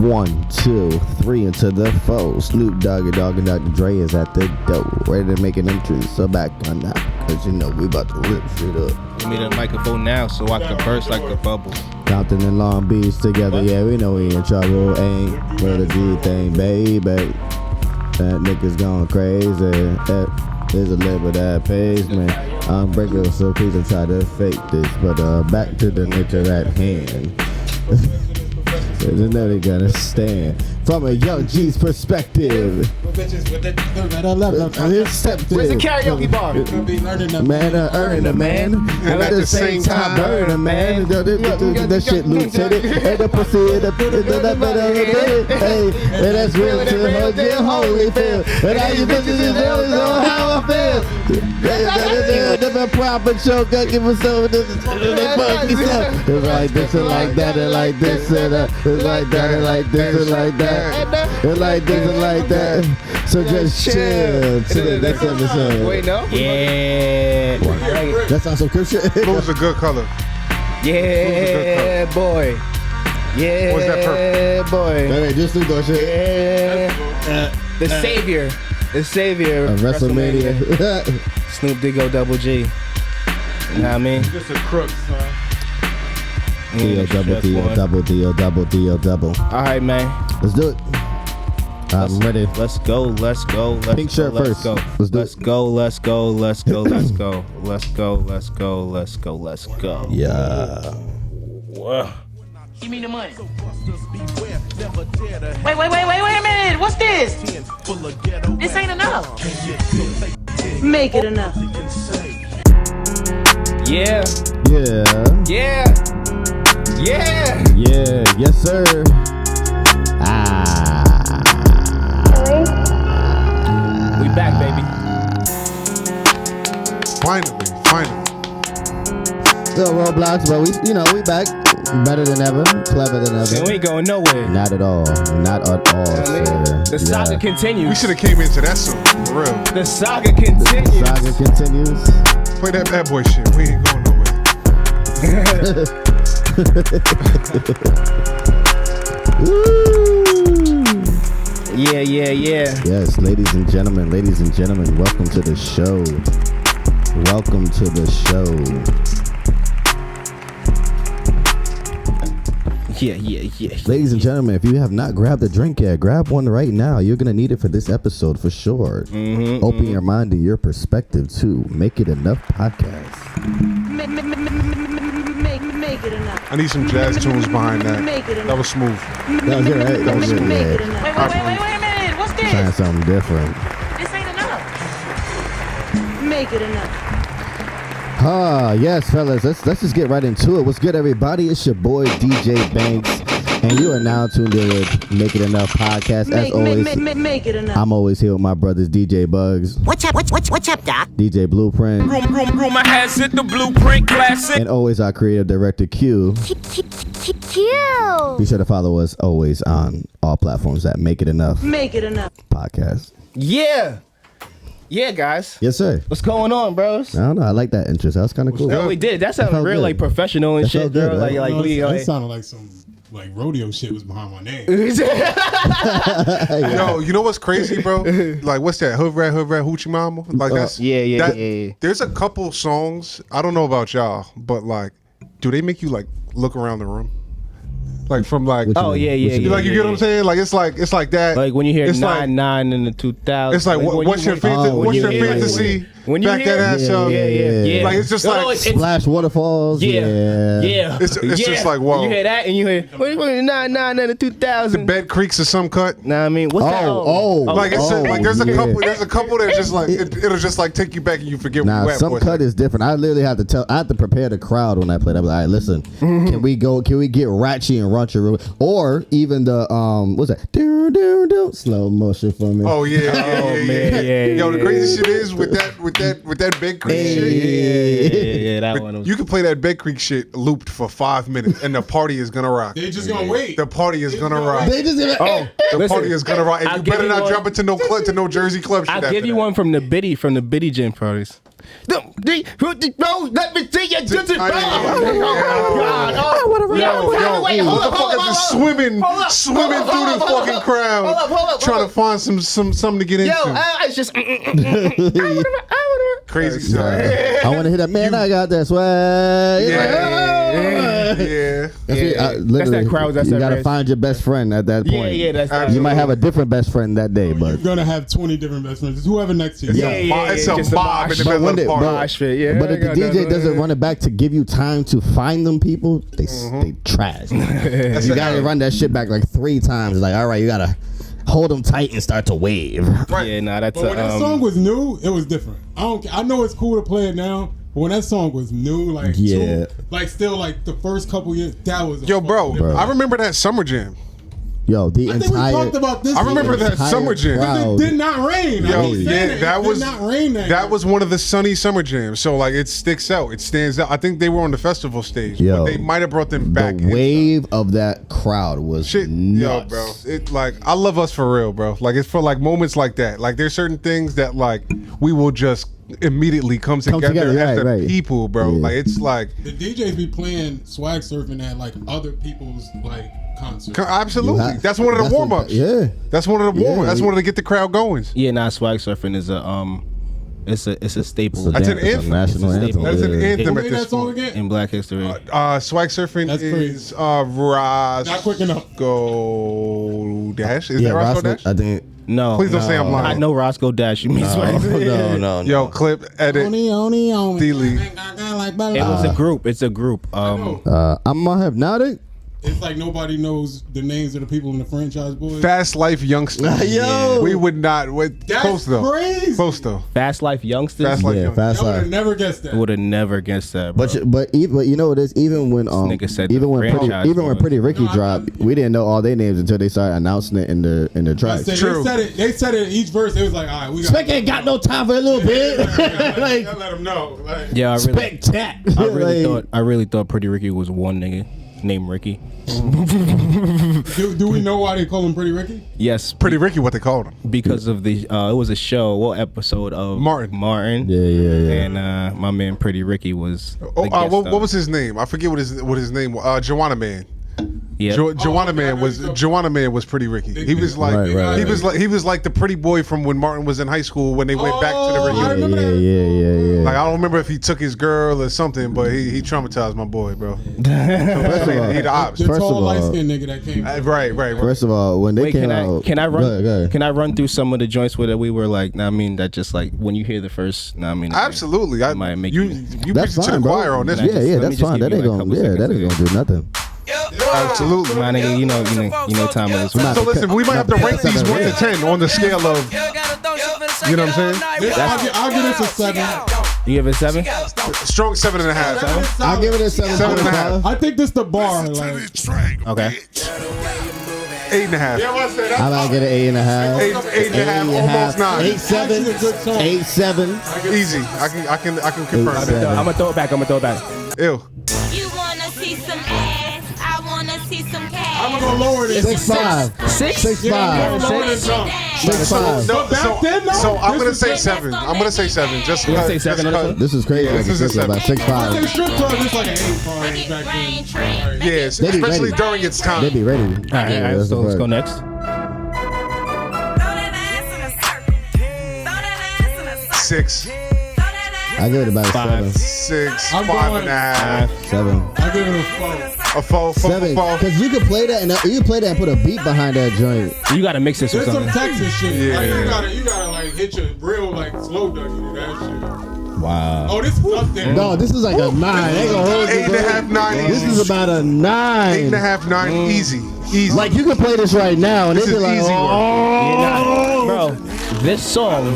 1, 2, 3 into the foe. Snoop Dogg and Dr. Dre is at the door, ready to make an entrance. So back on that, cause you know we about to rip shit up. Give me the microphone now so I can burst like a bubble. Compton and Long Beach together, yeah, we know we in trouble. Ain't for the G thing, baby. That nigga's going crazy. There's a label that pays me. I'm breaking, so please don't try to fake this. But back to the nature at hand. There's another gonna stand from a young G's perspective. Where's the karaoke bar? Man, earning a man, and at the same time burning a man. That shit lieutenant, and the pussy in the hey, and that's real to her, get holy feel. And all you bitches is really know how I feel. The proper choke, I give us over this funky stuff. It's like this and like that and like this and it's like that and like this and like that. It's like this and like that. So just chill to the next episode. Wait, no? Yeah. That sounds so good shit. Blue's a good color. Yeah, boy. Yeah, What's that purple? boy. Hey, just do that shit. Yeah. The savior Of WrestleMania. Snoop Diggo Double G. You know what I mean? Just a crook, son. Double. All right, man. Let's do it. I'm ready. Let's go. Pink shirt first. Go. Let's do Let's it. go. Let's go. Yeah. Whoa. Give me the money. Wait a minute. What's this? This ain't enough. Make it enough. Yeah. Yes, sir. We back, baby. Finally. Still roadblocks, but we back. Better than ever, clever than ever. We ain't going nowhere. Not at all, sir. The saga continues. We should have came into that soon, for real. The saga continues. The saga continues. Play that bad boy shit. We ain't going nowhere. Woo! Yeah. Yes, ladies and gentlemen, welcome to the show. Welcome to the show. Yeah. Ladies and gentlemen, if you have not grabbed a drink yet, grab one right now. You're going to need it for this episode for sure. Open your mind to your perspective too. Make It Enough podcast. Make it enough. I need some jazz tunes behind that. That was smooth. That was it, right? That was it, Wait yeah. a minute. What's this? Trying something different. This ain't enough. Make it enough. Yes, fellas. Let's just get right into it. What's good, everybody? It's your boy DJ Banks, and you are now tuned in with Make It Enough podcast. As always, Make it enough. I'm always here with my brothers DJ Bugs. What's up, Doc? DJ Blueprint. Rumor has it, the Blueprint Classic. And always our creative director Q. Q. Be sure to follow us always on all platforms at Make It Enough podcast. Yeah, guys. Yes, sir. What's going on, bros? I don't know. I like that intro. That was kind of cool. No, we did. That sounded felt real good. like professional and That shit, felt good, bro. right? That sounded like some rodeo shit was behind my name. Yo, you know what's crazy, bro? Like, what's that? Hood rat, hoochie mama? Like, that's Yeah. There's a couple songs. I don't know about y'all, but like, do they make you like look around the room? Like from like, What you Oh mean? yeah. like you get what I'm saying? Like it's like that. Like when you hear it's 9 in the 2000s. It's like, what's your fantasy? When you Back hear that ass Yeah, up. Yeah. Like it's just No, like it's- Splash waterfalls. Yeah. It's just like, whoa. You hear that and you hear 9 in the 2000s. bed creaks or some cut. Nah, I mean, what's that? Like it's like there's a yeah. couple that just like it'll just like take you back and you forget Nah, where you at some for a cut second. is different. I literally have to I have to prepare the crowd when I play that. I'm like, all right, listen, can we get ratchet and raunchy, or even the what's that? Do slow motion for me. Oh yeah. man, yeah. Yo, the crazy shit is with that bed creek shit. Yeah, that one. You can play that bed creek shit looped for 5 minutes and the party is gonna rock. They just gonna wait. The party is gonna rock. They just The party is gonna rock. And I'll you give better you not one. jump into no Jersey club shit. I'll after give you that. one from the Biddy gym parties. Let me see you just Motherfuckers is swimming through the fucking crowd, trying to find something to get into. It's just. Crazy stuff. I want to hit that, man. I got that swag. Yeah. That's that crowd. That's you that gotta rest. find your best friend at that point. Yeah, that's Absolutely. You might have a different best friend that day, You're but gonna have 20 different best friends. It's whoever next to you. It's a just mob in the middle of the party. but if the DJ doesn't run it back to give you time to find them people, they trash. You gotta run that shit back like 3 times. Like, all right, you gotta hold them tight and start to wave. Right. Yeah, nah, that's But when that song was new, it was different. I know it's cool to play it now, but when that song was new, like still like the first couple years, that was Yo, bro, I remember that Summer Jam. Yo, the I think entire. we talked about this. I remember that entire Summer Jam. crowd. It did not rain. Yo, I keep saying it. that It was did not rain that was one of the sunny Summer Jams. So like it sticks out, it stands out. I think they were on the festival stage, Yo, but they might have brought them back. The wave of that crowd was Shit, nuts. yo, bro. It like I love us for real, bro. Like it's for like moments like that. Like there's certain things that like we will just immediately come together as right, the right. people, bro. Yeah. Like it's like The DJs be playing swag surfing at like other people's like concerts. absolutely. That's one of the warm ups. Yeah. That's one of the warm ups. Yeah. That's one of the get the crowd going. Yeah, nah, swag surfing is it's a staple That's an It's a anthem. national anthem. That's an yeah. anthem Who at made this that song point. again? in Black history. Swag surfing That's is crazy. Roscoe Not quick enough. Dash. Is Yeah, that Roscoe Roscoe, Dash? I think. No, Please don't say I'm lying. I know Roscoe Dash. You mean swag? No. Yo, clip, edit. Oni. Delete. It was a group. It's a group. I'm a hypnotic. It's like nobody knows the names of the people in the franchise boys. Fast Life Youngsters. Yo. We would not. That's Close though. crazy. Close though. Fast Life Youngsters. Fast Life Yeah, Youngsters. fast I would have life. never guessed that. Would have never guessed that, bro. But you know what it is, even when nigga said even the when franchise was- Pretty Ricky dropped, we didn't know all their names until they started announcing it in the I tracks. said, True. They said it in each verse. It was like, all right, we got. Spec ain't got no time for a little bit. Like I let them know. Like, yeah, I really, spectac. I really thought Pretty Ricky was one nigga named Ricky. do we know why they call him Pretty Ricky? Yes, Pretty Ricky, what they called him. because of the it was a show, episode of Martin. Yeah. And my man Pretty Ricky was the Oh, guest what star. was his name? I forget what his name was. Joanna Man. Yeah. Joanna Man was Pretty Ricky. He was like Right. he was like the pretty boy from when Martin was in high school when they went back to the I reunion. remember that. Yeah. Like I don't remember if he took his girl or something, but he traumatized my boy, bro. First of all, He the ops. The First tall, of all- light skinned nigga that came. Right. First of all, when they Wait, came can out, I run? Go ahead. Can I run through some of the joints where that we were like? Nah, I mean that just like when you hear the first. Nah, I mean Absolutely. I might make you you- That's preaching to the fine, bro. choir on this. Yeah, one. Let me that's just fine. give That you, ain't like, gonna, couple that ain't seconds gonna do nothing. Absolutely. my nigga, you know time it is. Not So listen, we might have to rank these 1 to 10 on the scale of, you know what I'm saying? I'll give this a 7. You give it 7? Strong 7.5. I'll give it a 7.5. I think this the bar. Like, Okay. 8.5. I might get an 8.5. 8.5, almost 9. 8.7. 8.7. Easy. I can confirm Eight, that. seven. I'm gonna throw it back. Ew. You wanna see some ass? I wanna see some cash. I'm gonna lower this. 6.5. 6.5. I'm gonna lower this down. 6.5. No, back then, though, so I'm this gonna was- say 7. I'm gonna say 7. Just You gonna say because. 7 on this one? This is crazy. Yeah, this is a About 6.5. They strip club is like an 8 party back Rain then. train. Yes, They be especially ready. during its time. They be ready. All right, that's so the let's go part. next. 6. I give it about a 7. 6. I'm 5.5. 7. I give it a 4. A 4. 7. Because you could play that and put a beat behind that joint. You gotta mix this with There's some something. Texas shit. Yeah. Like, you gotta like hit your real like slow dougie to that shit. Wow. Oh, this is up there. No, this is like a 9. They gonna hold you, 8.5, 9 This easy. is about a 9. 8.5, 9 easy. Easy. Like you can play this right now and This it'd be is like, easy work. oh, Bro, this song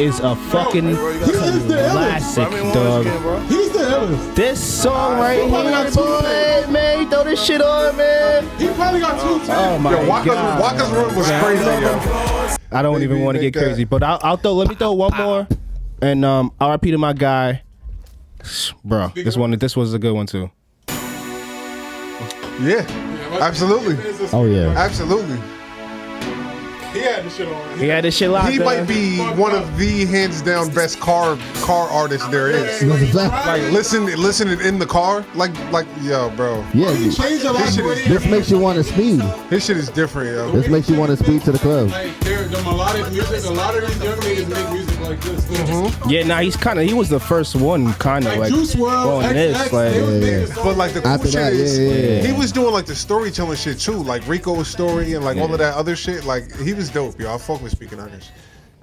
is a fucking He is the illest. classic, dog. He's the illest. This song right He probably got here, 2 boy, man, throw this shit on, man. He probably got 2 times. Oh my Yo, god. Waka's run was crazy, yo. I don't even want to get crazy, but let me throw one more, and RIP to my guy, bro. This was a good one too. Yeah, absolutely. Oh yeah. Absolutely. He had the shit on. He had this shit locked. He might be one of the hands down best car artists there is. Like listening in the car, like yo, bro. Yeah, He changed a lot of this makes you want to speed. His shit is different, yo. This makes you want to speed to the club. Like the melodic music. A lot of these young niggas make music like this. Yeah, nah, he was the first one kind of like Juice WRLD, on this, like. But like the cool After shit that, is, yeah. he was doing like the storytelling shit too, like Rico's story and like all of that other shit. Like he was dope, yo. I fuck with Speaking Onions.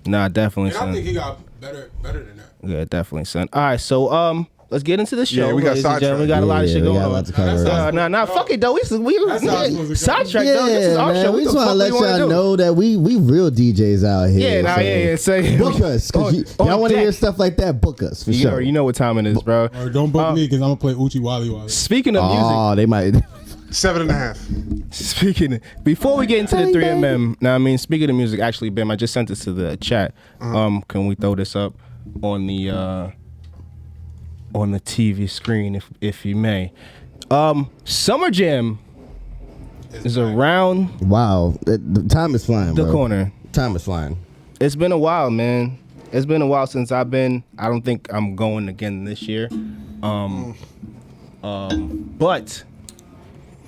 Nah, definitely, And I son. think he got better than that. Yeah, definitely, son. All right, so let's get into the show. Yeah, we got ladies and gentlemen. We got a lot of shit we going got a on. lot to cover. Nah, fuck it though. We That's how it's supposed to go. sidetrack Yeah, though. This is our man. show. We What just the want to fuck let we wanna y'all do? know that we real DJs out here. Yeah, nah, so yeah. Say book us, cause y'all want to hear stuff like that. Book us for sure. You know what time it is, bro. Or don't book me because I'm gonna play Uchi Wally Wally. Speaking of music. Oh, they might. 7.5. Speaking before we get into the 3MM, now I mean, speaking of music, actually, Bam, I just sent this to the chat. Can we throw this up on the TV screen, if you may? Summer Jam is around Wow, the time is flying. the bro. corner. Time is flying. It's been a while, man. It's been a while since I've been. I don't think I'm going again this year. But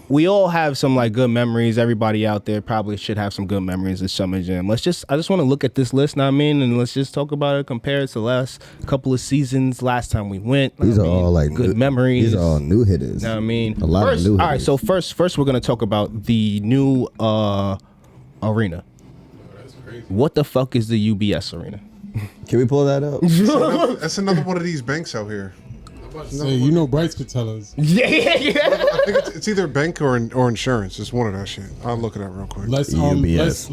we all have some like good memories. Everybody out there probably should have some good memories of Summer Jam. I just want to look at this list, know what I mean, and let's just talk about it, compare it to the last couple of seasons, last time we went. These are all like good memories. These are all new hitters. Know what I mean? A lot first, of new hitters. all right, so first we're gonna talk about the new arena. What the fuck is the UBS arena? Can we pull that up? That's another one of these banks out here. Say, you know, Bryce could tell us. Yeah. I think it's either bank or insurance. It's one of that shit. I'll look it up real quick. Let's UBS.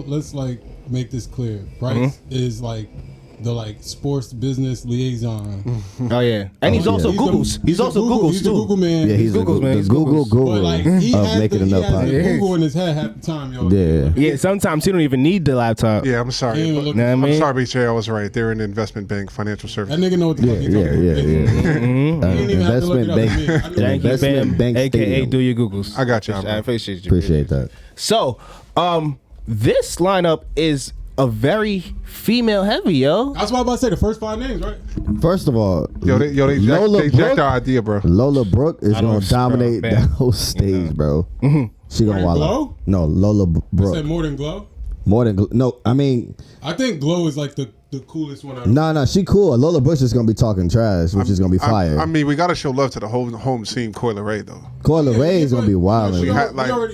let's like make this clear. Bryce is like the like sports business liaison. Oh yeah, and he's also Google's. He's also Google's He's the too. Google man. Yeah, he's the Google's, man. He's Google Google's. But like of he has making the, enough he has podcast. the Google in his head half the time, yo. Yeah. Yeah, sometimes he don't even need the laptop. Yeah, I'm sorry. He ain't but- looking- Know what I I'm mean? sorry, BJ. I was right. They're in the investment bank, financial That services. nigga know what the fuck he's talking about. Mm-hmm. He didn't even have to look it Investment up bank. to me. I knew Thank you, Investment Bam, Bank aka Stadium. do your Googles. I got you, I bro. appreciate you. Appreciate that. So, this lineup is a very female heavy, yo. That's why I'm about to say the first 5 names, right? First of all, They Lola jacked Brooke, our idea, bro. Lola Brooke is I don't gonna dominate bro, the bam. whole stage, bro. She gonna More than wild Glow? out. No, Lola I Brooke. said more than Glow. More than no, I mean, I think Glow is like the coolest one out of no, she cool. Lola Bush is gonna be talking trash, which is gonna be fire. I mean, we gotta show love to the whole home team, Coyle Ray, though. Coyle Ray is gonna be wild. She Yeah, had, like- I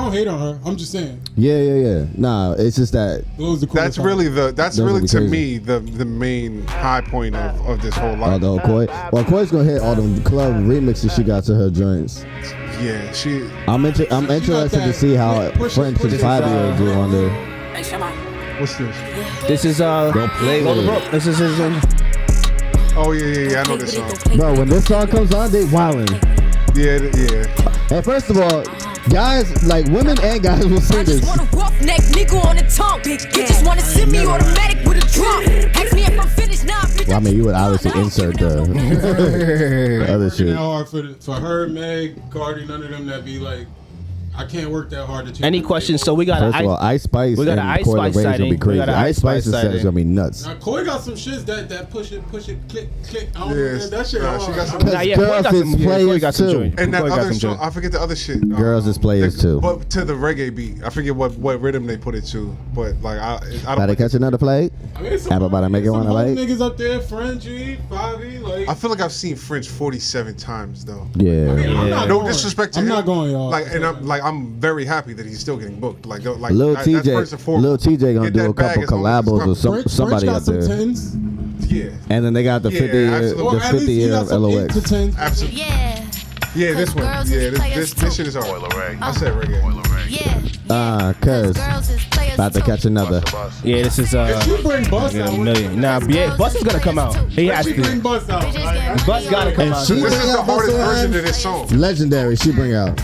don't hate on her. I'm just saying. yeah. Nah, it's just that Glow's the coolest That's really Those really would be to crazy. me the main high point of this whole life. the whole Coy. Well, Coy's gonna hit all them club remixes she got to her joints. Yeah, she. I'm interested to that see how push it, French push and it. Fabio do on there. What's this? This is Don't play with Lola it. Brooke. This is his. Oh yeah. I know this song. Bro, when this song comes on, they wildin'. Yeah. And first of all, guys, like women and guys will sing I just this. want a rough neck nigga on the tongue. You just wanna send me automatic with a drum. Ask me if I'm finished now. Well, I mean, you would obviously insert the other It's shit. hard for her, Meg, Cardi, none of them that be like, I can't work that hard to change. Any questions? So we got First of all, Ice Spice we got an and Ice Coyle Spice Ray's gonna sighting. be We crazy. got an Ice Ice Spice Spice's set is sighting. gonna be nuts. Now, Koi got some shits that push it, click. I don't Yes. know, that shit Nah, hard. she got some- Because Nah, yeah, girls Coy got is some- yeah, Coy players got some too. joint. And that Coy got other some song, joint. I forget the other shit. Girls is players too. But to the reggae beat, I forget what rhythm they put it to. But like I Gotta don't. catch another plate. I mean, some, Everybody make it some one whole like. niggas up there, Frenchie, Bobby, like. I feel like I've seen French 47 times though. Yeah. I'm not No going. disrespect to I'm him. not going, y'all. Like, and I'm very happy that he's still getting booked. Like Lil that's first and TJ, foremost. Lil TJ gonna Get do that a couple bag as long as it's collabos with coming. somebody got out some there. tens. Yeah, And then they got the Yeah, 50 year, absolutely. Or the at 50 least he year got of some 8 to LOX. 10. absolutely. Yeah, Yeah, this one. girls Yeah, is players this too. shit is hard. I said reggae. yeah. Cuz Girls is players about to too. catch another. Yeah, this is If you bring Bus yeah, out, a million. Nah, yeah, Bus is gonna come out. He has she bring to. Bus out. Like, Bus gotta come And out. she This bring is the out hardest Busta version of Rhymes. this song. Legendary, she bring out.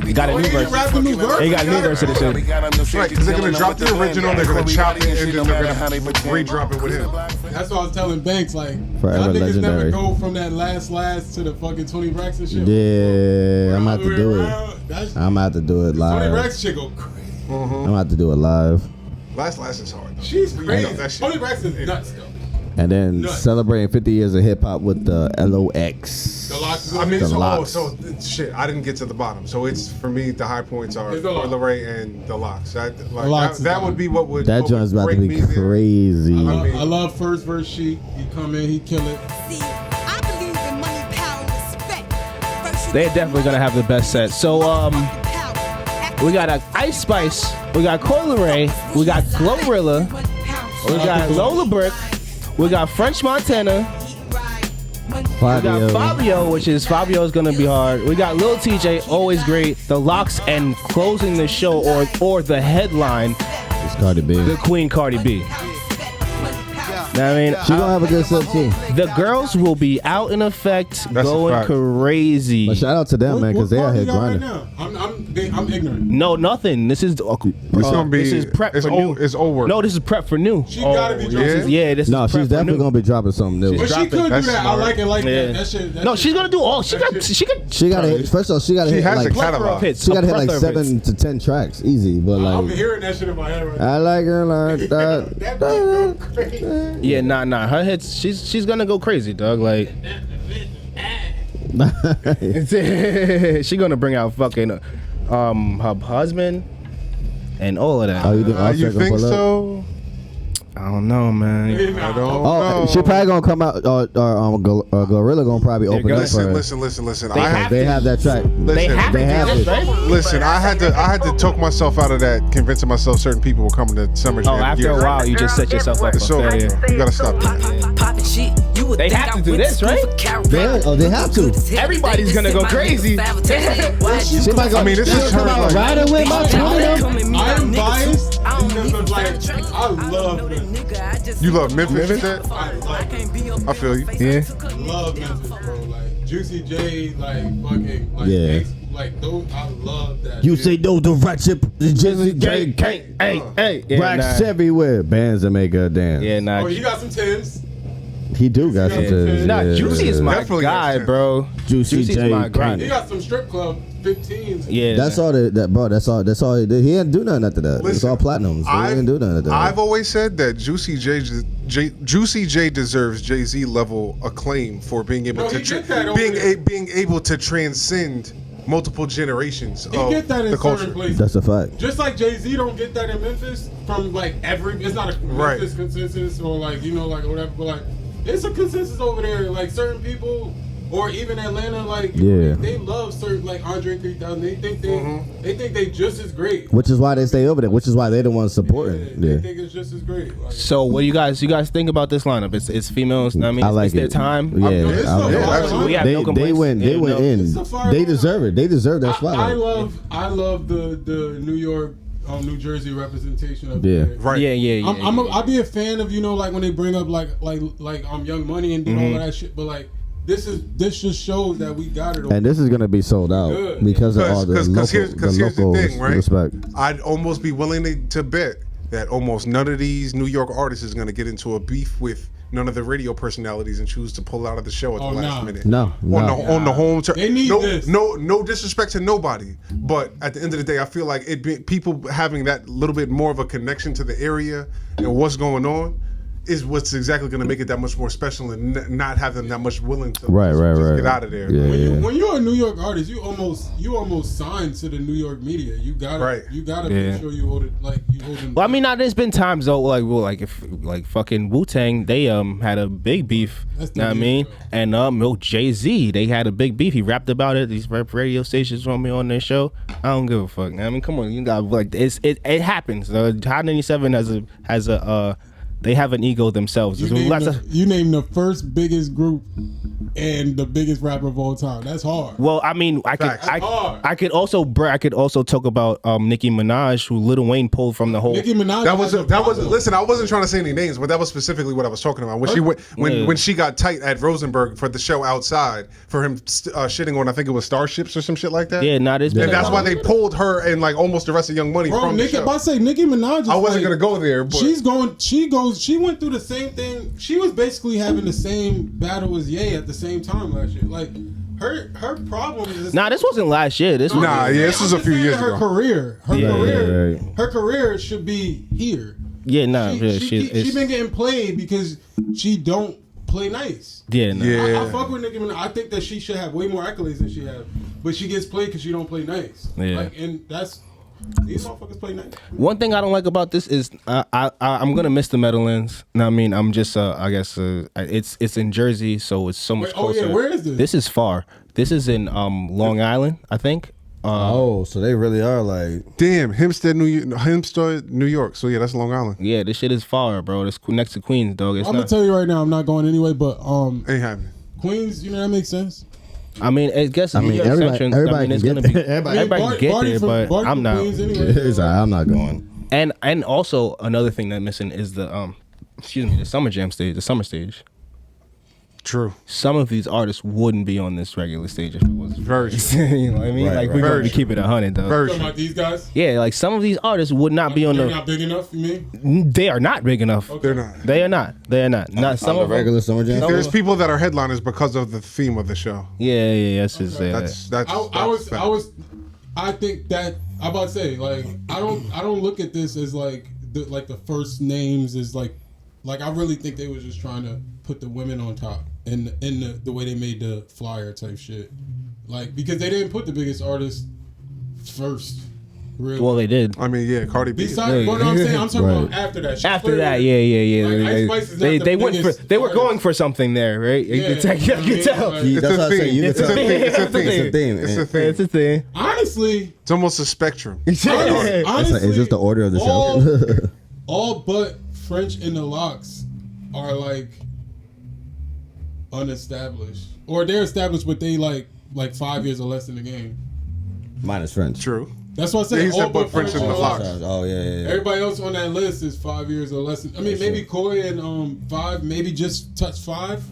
He got a new he verse. rap the new verse. He got a new verse of this shit. Right, because they're gonna drop the original, they're gonna chop it, and then they're gonna re-drop it with him. That's what I was telling Banks. Like, Forever y'all niggas never legendary. go from that last to the fucking 20 racks and shit. Yeah, I'm about to do it. That's, I'm about to do it Tony live. Braxton shit go crazy. I'm about to do it live. Last is hard. Though. She's crazy. That shit. Tony Braxton's nuts though. And then Nuts. celebrating 50 years of hip hop with the LOX. The Locks. I mean, The so, Locks. shit. I didn't get to the bottom. So it's for me. The high points are It's the Locks. Coil Ray and the Locks. Locks is That fine. would be what would. That what would joint's about to break be me there. crazy. I love first verse Sheik. He come in, he kill it. See, I believe in money, power, respect. First you They're get definitely gonna have the best set. So power. we got Ice Spice, we got Coil Ray, we got Glorilla, we got Lola Brick, we got French Montana, we got Fabio. Fabio, which is Fabio is gonna be hard. We got Lil TJ, always great. The Locks, and closing the show or the headline, It's Cardi B. the Queen Cardi B. I mean, She gonna have a good set too. the girls will be out in effect, That's a going fact. crazy. But shout out to them, man, because they out here grinding. Right now? I'm ignorant. No, nothing. This is gonna be- this is prep it's for old- new. it's old work. No, this is prep for new. She gotta be yeah? dropping. Yeah, this No, is prep she's for definitely new. gonna be dropping something new. But she dropping. could do That's that. smart. I like it like Yeah. that. That shit. No, she's gonna do all. She got. She gotta hit. First of all, she gotta She hit has like a catalog. hits. she gotta hit like plethora of 7 to 10 tracks, easy. But I'm like, hearing that shit in my head right now. I like her like that. That beat go crazy. Yeah, nah. Her hits. She's gonna go crazy, dog. Like, she gonna bring out fucking her husband and all of that. Oh, you think Offset You gonna think pull up? so? I don't know, man. I don't Oh, know. she probably gonna come out. Gorilla gonna probably open up for her. Listen. They have that track. They have They to have do it. this, right? Listen, I had to talk myself out of that, convincing myself certain people were coming to Summer Jam. Oh, after a while, you just set yourself up It's for over. failure. You gotta stop that. Poppin' shit. You would They think have to I do went this, school right? for Carol They- Rock. oh, they have to. Everybody's gonna go crazy. She might go. I mean, this is come her, out like- riding with my twin. I am biased because of like I love Memphis. You love Memphis and shit? I I feel you. Yeah. love Memphis, bro. Like Juicy J, like fucking, like Yeah. like those. I love that. You shit. say no, the ratchet, the Jizzy J, Hey. Yeah, racks nah. everywhere. Bands that make her dance. Yeah, nah. Oh, you got some Tims. He do got some. Yeah. tunes, Nah, yeah. Juicy is my Definitely guy, got bro. Juicy Juicy's J my guy. He got some strip club 15s. Yeah. That's all that bro. That's all. He didn't do nothing after that. It's Listen, all platinum. So he didn't do nothing after that. I've always said that Juicy J deserves Jay-Z level acclaim for being able No, to he get that over there. being able to transcend multiple generations He of get that in the certain culture. places. That's a fact. Just like Jay-Z don't get that in Memphis from like every. It's not a Right. Memphis consensus or like like whatever, but like it's a consensus over there. Like certain people. Or even Atlanta, like Yeah. they love certain like Andre 3000. They think Mm-hmm. they think they just as great. Which is why they stay over there. Which is why they're the ones supporting. They Yeah. think it's just as great. Like, So what do you guys think about this lineup? It's females. I mean, I like it's their it. time. Yeah, it's I like so it. far. absolutely. We have They no complaints. went Yeah, in. It's a fire They lineup. deserve it. They deserve that I spotlight. love the New York, New Jersey representation of Yeah. there. Right. Yeah. I'll be a fan of like when they bring up like Young Money and did all of that shit, but like this just shows that we got it. And this is gonna be sold out Good. because of all the local, here's the local thing, right? respect. I'd almost be willing to bet that almost none of these New York artists is going to get into a beef with none of the radio personalities and choose to pull out of the show at the last nah. minute. No. On the home turn. They need this. No disrespect to nobody, but at the end of the day, I feel like people having that little bit more of a connection to the area and what's going on is what's exactly going to make it that much more special and not have them that much willing to just get out of there. Yeah. When you're a New York artist, you almost signed to the New York media. You gotta make sure you hold it them. Well, I mean, now there's been times though, if fucking Wu-Tang, they had a big beef. That's the Know what I beef, mean? bro. And Jay-Z, they had a big beef. He rapped about it. These radio stations want me on their show. I don't give a fuck. I mean, come on, you got it happens. Hot 97 has a they have an ego themselves. You name the first biggest group and the biggest rapper of all time. That's hard. Well, I mean, I could also talk about Nicki Minaj, who Lil Wayne pulled from the whole. Nicki Minaj. That was listen. I wasn't trying to say any names, but that was specifically what I was talking about. When she got tight at Rosenberg for the show outside for him shitting on, I think it was Starships or some shit like that. Yeah, not as. And that's why they pulled her and like almost the rest of Young Money from the show. If I say Nicki Minaj, I wasn't gonna go there, but she went through the same thing. She was basically having the same battle as Ye at the same time last year. Like her problem is Nah, this wasn't last year. This was this was a few years her ago. Career, right. her career should be here. Yeah, nah, She been getting played because she don't play nice. Yeah, nah. Yeah. I fuck with Nicki Minaj. I think that she should have way more accolades than she have, but she gets played because she don't play nice. Yeah. Like, and that's these motherfuckers play nice. One thing I don't like about this is I'm gonna miss the Meadowlands. No, I mean I'm just I guess it's in Jersey, so it's so much Wait, closer. oh yeah, where is this? This is far. This is in Long Island, I think. Oh, so they really are like. Damn, Hempstead, New York. So yeah, that's Long Island. Yeah, this shit is far, bro. It's next to Queens, dog. It's I'm gonna not. tell you right now, I'm not going anyway. But Ain't happening. Queens, you know that makes sense. I mean, I guess I mean, everybody it's can gonna get be there. everybody can get Barty there, from- but Barty I'm from not. Queens anyway. It's all right, I'm not going. And also another thing that's missing is the the summer jam stage, the summer stage. True. Some of these artists wouldn't be on this regular stage if it was Very true. you know what I mean? Right, Like right. we're gonna Very be keeping it 100 though. Very Talking true. about these guys. Yeah, like some of these artists would not be on They're the. not big enough. You mean? They are not big enough. They're not. They are not. They are not. Not some On the of them. regular summer jam. There's people that are headliners because of the theme of the show. Yeah. That's just That's I think that I'm about to say, like, I don't look at this as like the first names is like I really think they was just trying to put the women on top in the way they made the flyer type shit, like, because they didn't put the biggest artist first. Really. Well, they did. I mean, yeah, Cardi B. Besides, what I'm saying, I'm talking about after that. She After clearly- that, yeah. Like, Ice Spice is not They the went for. biggest They were artist. going for something there, right? You Yeah, can tell. You can tell. like- It's That's a what I say. theme. You It's can a tell. theme. It's a It's a theme. theme. It's a It's thing. a thing. Honestly, It's almost a spectrum. honestly, Is this the order of the all, show? all but French and the Locks are like unestablished, or they're established, but they like 5 years or less in the game. Minus French. True. That's what I Yeah, said. he said All but but French and the Locks. Locks. Oh yeah. Everybody else on that list is 5 years or less. I mean, maybe Koi and 5, maybe just touch 5.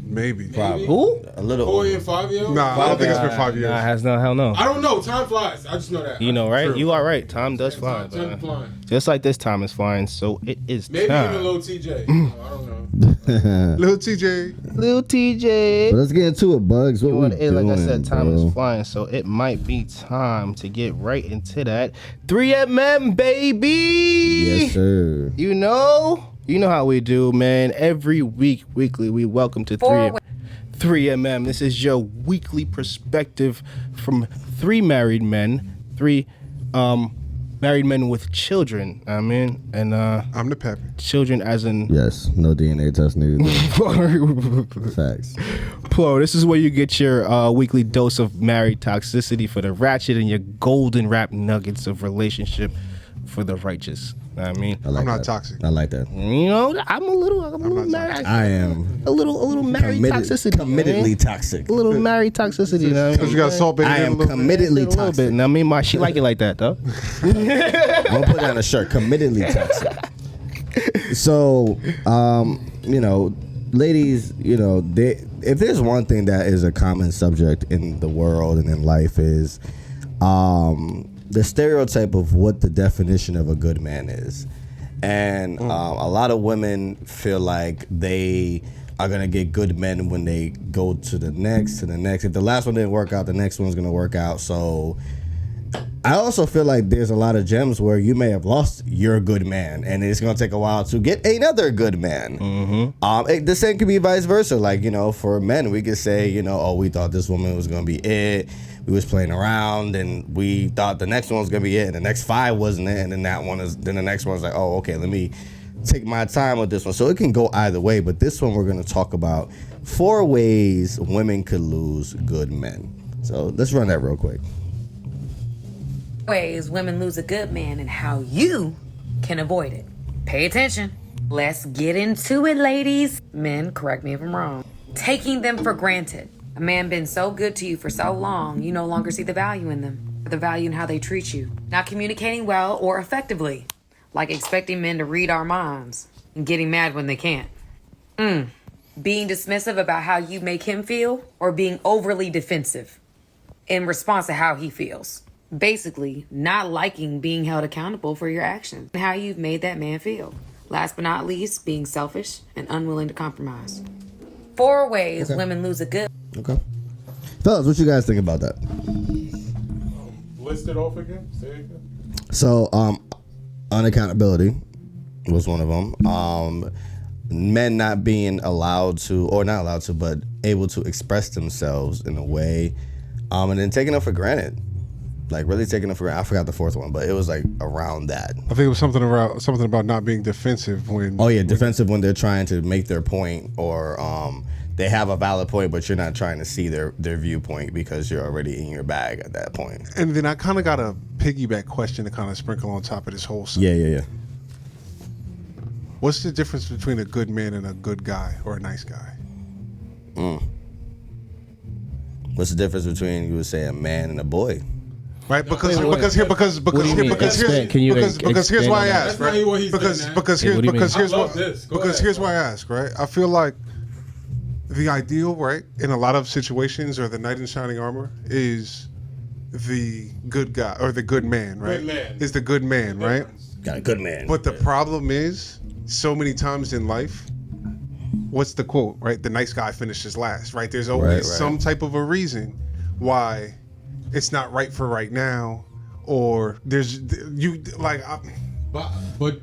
Maybe. Probably. Who? A little. Koi and 5 years. Nah, I don't think it's been 5 years. Nah, has no hell no. I don't know. Time flies. I just know that. You know, right? True. You are right. Time does fly. Time bro. flying. Just like this time is flying, so it is Maybe time. even Lil TJ. I don't know. Little TJ. Little TJ. But let's get into it, Bugs. What we doing, Like I said, time bro? is flying, so it might be time to get right into that 3MM, baby. Yes, sir. You know how we do, man. Every weekly, we welcome to 3MM. This is your weekly perspective from 3 married men, 3 married men with children. I mean, and I'm the pepper. children as in. Yes, no DNA test needed. Facts. Plo, this is where you get your weekly dose of married toxicity for the ratchet and your golden rap nuggets of relationship for the righteous. I mean, I like I'm not that. toxic. I like that. you know, I'm a little not married. I am A little married toxicity. committedly man. toxic. A little married toxicity. You know what I Because mean? you got Salt Baby. I am A committedly little toxic. bit. And I mean, she like it like that though. I'm gonna put that on a shirt. Committedly toxic. So, you know, ladies, you know, if there's one thing that is a common subject in the world and in life is the stereotype of what the definition of a good man is. And a lot of women feel like they are gonna get good men when they go to the next. If the last one didn't work out, the next one's gonna work out. So I also feel like there's a lot of gems where you may have lost your good man, and it's gonna take a while to get another good man. The same could be vice versa. Like, you know, for men, we could say, you know, oh, we thought this woman was gonna be it. We was playing around, and we thought the next one was gonna be it, and the next 5 wasn't it, and then the next one's like, oh, okay, let me take my time with this one. So it can go either way, but this one we're gonna talk about 4 ways women could lose good men. So let's run that real quick. Ways women lose a good man and how you can avoid it. Pay attention. Let's get into it, ladies. Men, correct me if I'm wrong. Taking them for granted. A man been so good to you for so long, you no longer see the value in them, or the value in how they treat you. Not communicating well or effectively, like expecting men to read our minds and getting mad when they can't. Being dismissive about how you make him feel, or being overly defensive in response to how he feels. Basically, not liking being held accountable for your actions and how you've made that man feel. Last but not least, being selfish and unwilling to compromise. 4 ways women lose a good. Okay. Fellas, what you guys think about that? List it off again. Say it again. So, unaccountability was one of them. Men not being allowed to, or not allowed to, but able to express themselves in a way, and then taking them for granted. Like really taking them for granted. I forgot the fourth one, but it was like around that. I think it was something about not being defensive when. Oh yeah, defensive when they're trying to make their point, or they have a valid point, but you're not trying to see their viewpoint because you're already in your bag at that point. And then I kind of got a piggyback question to kind of sprinkle on top of this whole. Yeah. What's the difference between a good man and a good guy or a nice guy? What's the difference between, you would say, a man and a boy? Right, because here's why I ask, right? Because here's why I ask, right? I feel like the ideal, right, in a lot of situations, or the knight in shining armor is the good guy or the good man, right? Is the good man, right? Got a good man. But the problem is, so many times in life, what's the quote, right? The nice guy finishes last, right? There's always some type of a reason why it's not right for right now, or there's But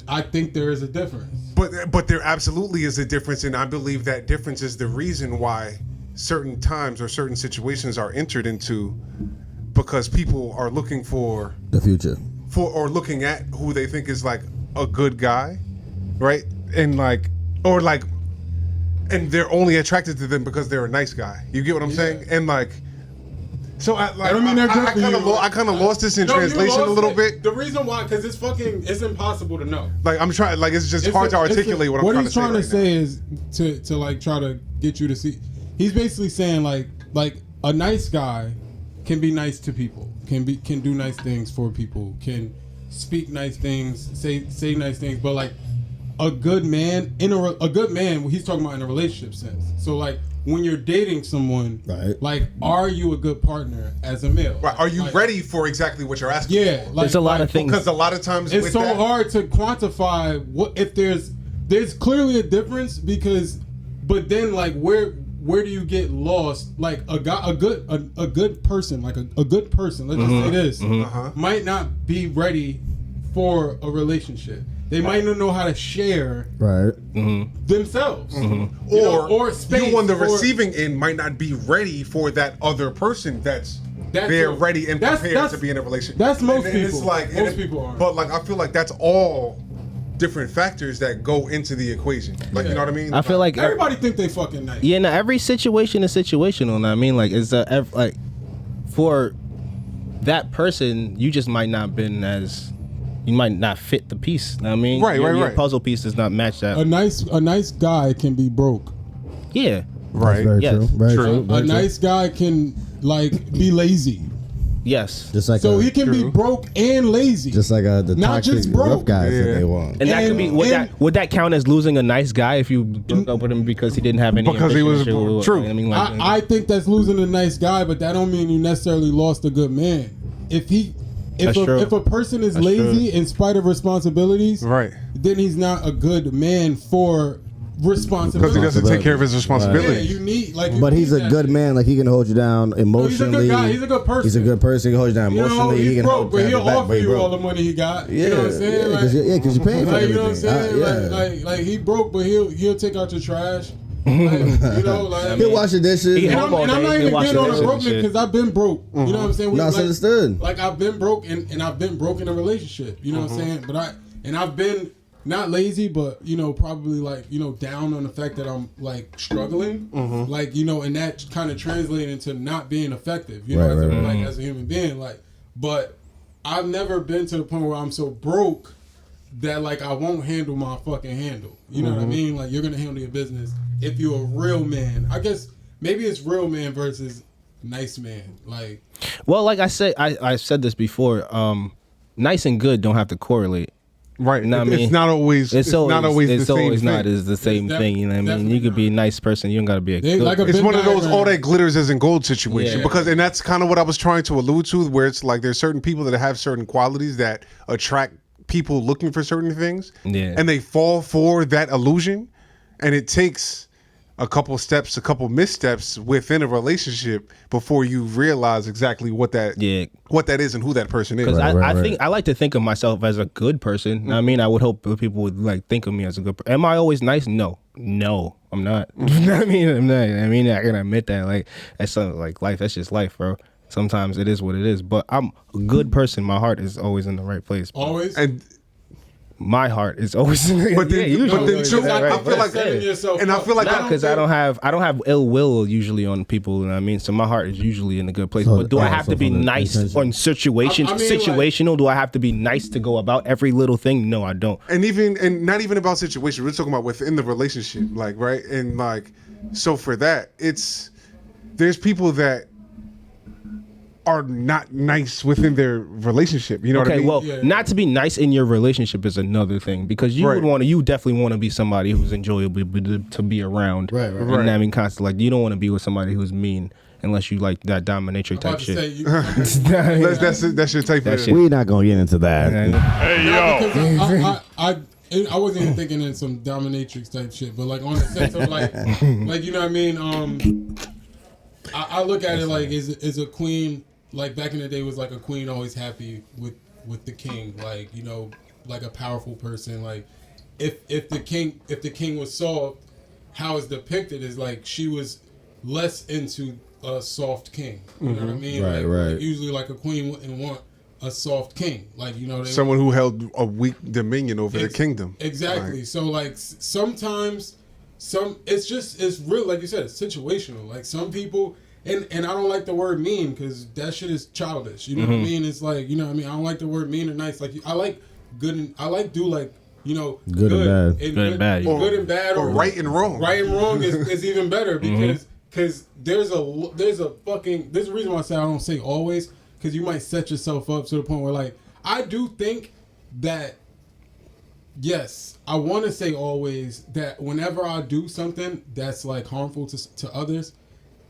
I think there is a difference. But there absolutely is a difference, and I believe that difference is the reason why certain times or certain situations are entered into, because people are looking for the future, or looking at who they think is like a good guy, right? And and they're only attracted to them because they're a nice guy. You get what I'm saying? And so I kind of lost this in translation a little bit. The reason why, because it's impossible to know. Like I'm trying, it's just hard to articulate what I'm trying to say. What he's trying to say is to like try to get you to see. He's basically saying like a nice guy can be nice to people, can do nice things for people, can speak nice things, say nice things, but like a good man he's talking about in a relationship sense. So like when you're dating someone, right? Like, are you a good partner as a male? Right? Are you ready for exactly what you're asking? Yeah, for? There's a lot of things, because a lot of times it's so hard to quantify what if there's clearly a difference, but then like where do you get lost? Like a good person, like a good person. Let's just say this might not be ready for a relationship. They might not know how to share themselves, or space. You on the receiving end might not be ready for that other person they're ready and prepared to be in a relationship. That's most people. It's like most people aren't. But like I feel like that's all different factors that go into the equation. Like you know what I mean? I feel like everybody think they fucking nice. Yeah, no, every situation is situational. I mean, like like for that person, you just might not been as. You might not fit the piece. I mean, your puzzle piece does not match that. A nice guy can be broke. Yeah. Right. Very true. Very true. A nice guy can like be lazy. Yes. Just like so he can be broke and lazy. Just like the not toxic just broke rough guys that they want. And that could be would that count as losing a nice guy if you broke up with him because he didn't have any? Because he was true. I mean, I think that's losing a nice guy, but that don't mean you necessarily lost a good man. If a person is lazy in spite of responsibilities, right, then he's not a good man for responsibility. Because he doesn't take care of his responsibilities. Yeah, you need but he's a good man. Like he can hold you down emotionally. He's a good guy. He's a good person. He's a good person. He can hold you down emotionally. He's he can broke, but he'll offer you all the money he got. Yeah, you know what I'm saying? Because you're paying for everything. You know what I'm saying? Like he broke, but he'll take out your trash. He'll wash the dishes. And I'm not even getting on the brokenness because I've been broke. You know what I'm saying? Understood. Like I've been broke and I've been broke in a relationship. You know what I'm saying? But I've been not lazy, but probably like down on the fact that I'm like struggling, like and that kind of translated into not being effective. As a human being, but I've never been to the point where I'm so broke that like I won't handle my fucking handle. You know what I mean? Like you're gonna handle your business if you're a real man. I guess maybe it's real man versus nice man. Like, well, like I said, I said this before. Nice and good don't have to correlate. Right. You know what I mean? It's not always the same thing. You know what I mean? You could be a nice person. You don't got to be a good person. It's one of those all that glitters isn't gold situation. Yeah. And that's kind of what I was trying to allude to, where it's like there's certain people that have certain qualities that attract people looking for certain things. Yeah. And they fall for that illusion. And it takes a couple steps, a couple missteps within a relationship before you realize exactly what that is and who that person is. Because I think I like to think of myself as a good person. I mean, I would hope people would like think of me as a good person. Am I always nice? No, I'm not. I mean, I'm not. I mean, I can admit that. Like, that's like life. That's just life, bro. Sometimes it is what it is. But I'm a good person. My heart is always in the right place. Bro. Always. And my heart is always in the but then, usually. but then too, Right. I feel like, and I feel like because I don't have ill will usually on people. You know what I mean? So my heart is usually in a good place. But do I have to be nice on situations? Situational? Do I have to be nice to go about every little thing? No, I don't. And not even about situation. We're talking about within the relationship, like, right? And like, so for that, there's people that are not nice within their relationship. You know what I mean? Well, not to be nice in your relationship is another thing, because you definitely want to be somebody who's enjoyable to be around. Right. And I mean, constantly, like, you don't want to be with somebody who's mean unless you like that dominatrix type shit. That's your type of shit. We're not gonna get into that. Hey, yo. I wasn't even thinking in some dominatrix type shit, but like on the sense of like you know what I mean? I look at it like is a queen, like back in the day was like a queen always happy with the king, like, you know, like a powerful person. Like if the king was soft, how it's depicted is like she was less into a soft king. You know what I mean? Right. Like usually like a queen wouldn't want a soft king, like, you know, someone who held a weak dominion over the kingdom. Exactly. Right. So like sometimes it's real, like you said, it's situational. Like some people, and I don't like the word mean because that shit is childish. You know what I mean? It's like, you know what I mean? I don't like the word mean or nice. Like I like good and I like do like, you know, good and bad. Good and bad. Good and bad, or right and wrong. Right and wrong is even better because there's a reason why I say I don't say always, because you might set yourself up to the point where, like, I do think that, yes, I want to say always that whenever I do something that's like harmful to others,